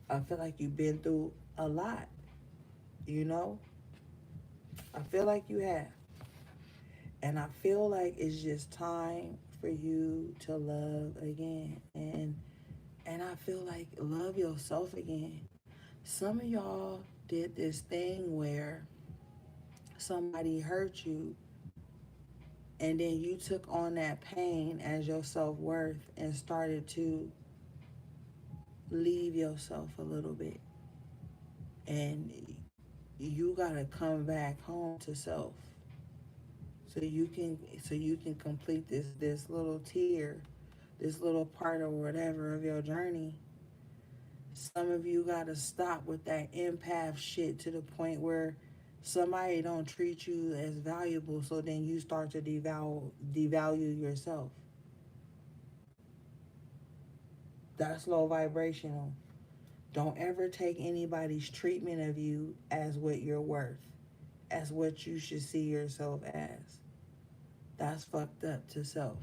I feel like you've been through a lot, you know? I feel like you have. And I feel like it's just time for you to love again. And I feel like love yourself again. Some of y'all did this thing where somebody hurt you, and then you took on that pain as your self-worth and started to leave yourself a little bit. And you gotta come back home to self. so you can complete this little tier, this little part or whatever of your journey. Some of you gotta stop with that empath shit to the point where somebody don't treat you as valuable, so then you start to devalue yourself. That's low vibrational. Don't ever take anybody's treatment of you as what you're worth, as what you should see yourself as. That's fucked up to self.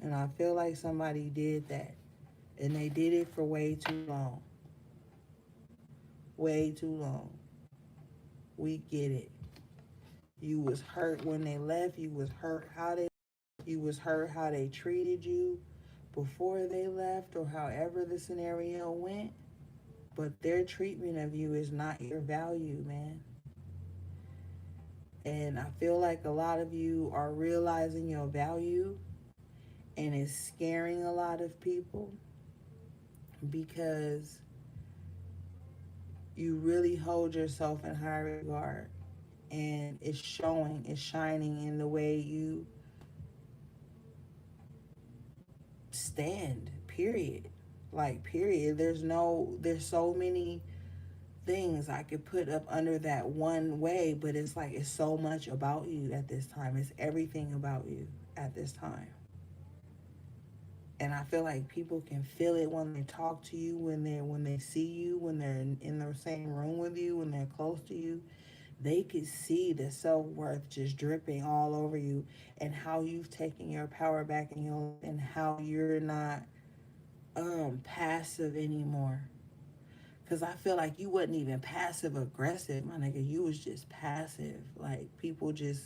And I feel like somebody did that. And they did it for way too long. Way too long. We get it. You was hurt when they left. You was hurt how they treated you before they left, or however the scenario went. But their treatment of you is not your value, man. And I feel like a lot of you are realizing your value, and it's scaring a lot of people because you really hold yourself in high regard, and it's shining in the way you stand, period. Like, period. There's so many things I could put up under that one way, but it's like it's so much about you at this time. It's everything about you at this time. And I feel like people can feel it when they talk to you, when they see you, when they're in the same room with you, when they're close to you. They could see the self-worth just dripping all over you, and how you've taken your power back in your life, and how you're not passive anymore. Cause I feel like you wasn't even passive aggressive, my nigga. You was just passive. Like, people just,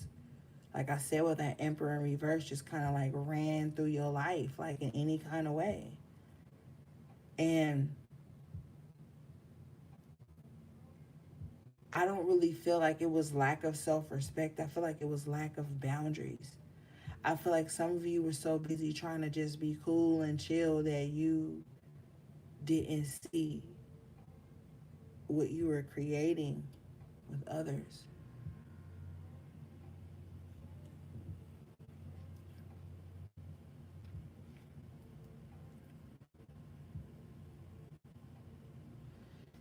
like I said, with that Emperor in reverse, just kind of like ran through your life, like in any kind of way. And I don't really feel like it was lack of self-respect. I feel like it was lack of boundaries. I feel like some of you were so busy trying to just be cool and chill that you didn't see what you were creating with others.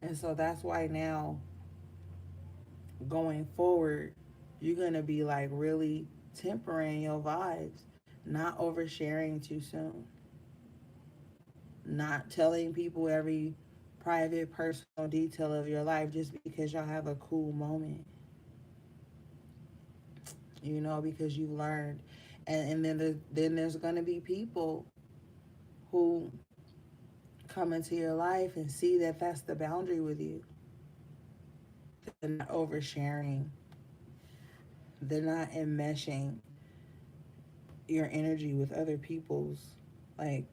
And so that's why now, going forward, you're going to be like really tempering your vibes, not oversharing too soon, not telling people every private personal detail of your life just because y'all have a cool moment, because you learned. And then there's going to be people who come into your life and see that that's the boundary with you. They're not oversharing, they're not enmeshing your energy with other people's. Like,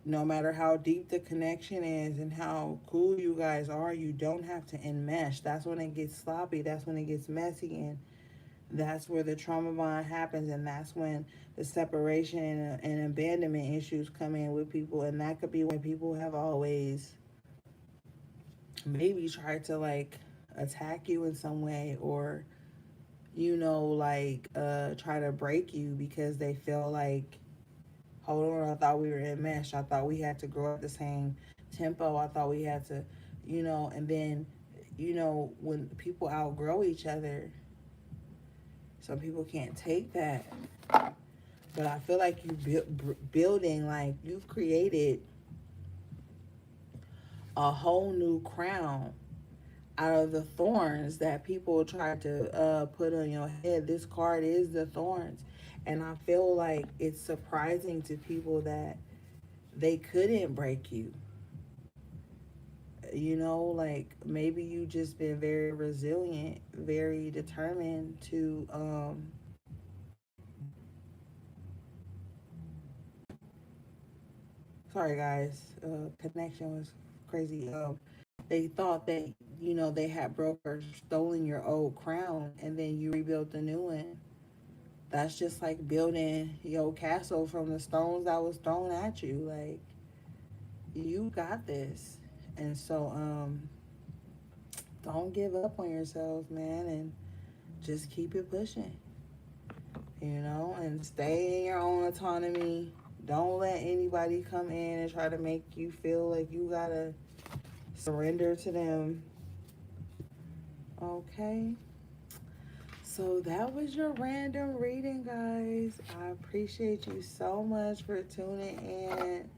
no matter how deep the connection is and how cool you guys are, you don't have to enmesh. That's when it gets sloppy. That's when it gets messy. And that's where the trauma bond happens. And that's when the separation and abandonment issues come in with people. And that could be why people have always maybe tried to like attack you in some way, or try to break you because they feel like, hold on, I thought we were enmeshed. I thought we had to grow at the same tempo. I thought we had to, and then, when people outgrow each other, some people can't take that. But I feel like building, like, you've created a whole new crown out of the thorns that people try to put on your head. This card is the thorns. And I feel like it's surprising to people that they couldn't break you. Like, maybe you just been very resilient, very determined to sorry guys, connection was crazy. They thought that, they had broke or stolen your old crown, and then you rebuilt the new one. That's just like building your castle from the stones that was thrown at you. Like, you got this. And so don't give up on yourself, man, and just keep it pushing, and stay in your own autonomy. Don't let anybody come in and try to make you feel like you gotta surrender to them. Okay? So that was your random reading, guys. I appreciate you so much for tuning in.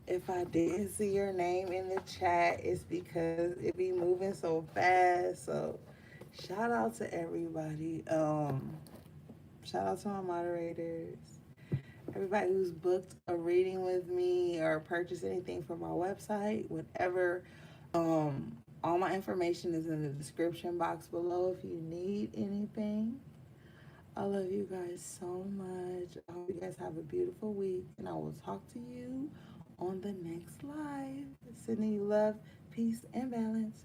If I didn't see your name in the chat, it's because it be moving so fast. So shout out to everybody. Shout out to my moderators. Everybody who's booked a reading with me or purchased anything from my website, whatever. All my information is in the description box below if you need anything. I love you guys so much. I hope you guys have a beautiful week, and I will talk to you on the next live. Sending you love, peace, and balance.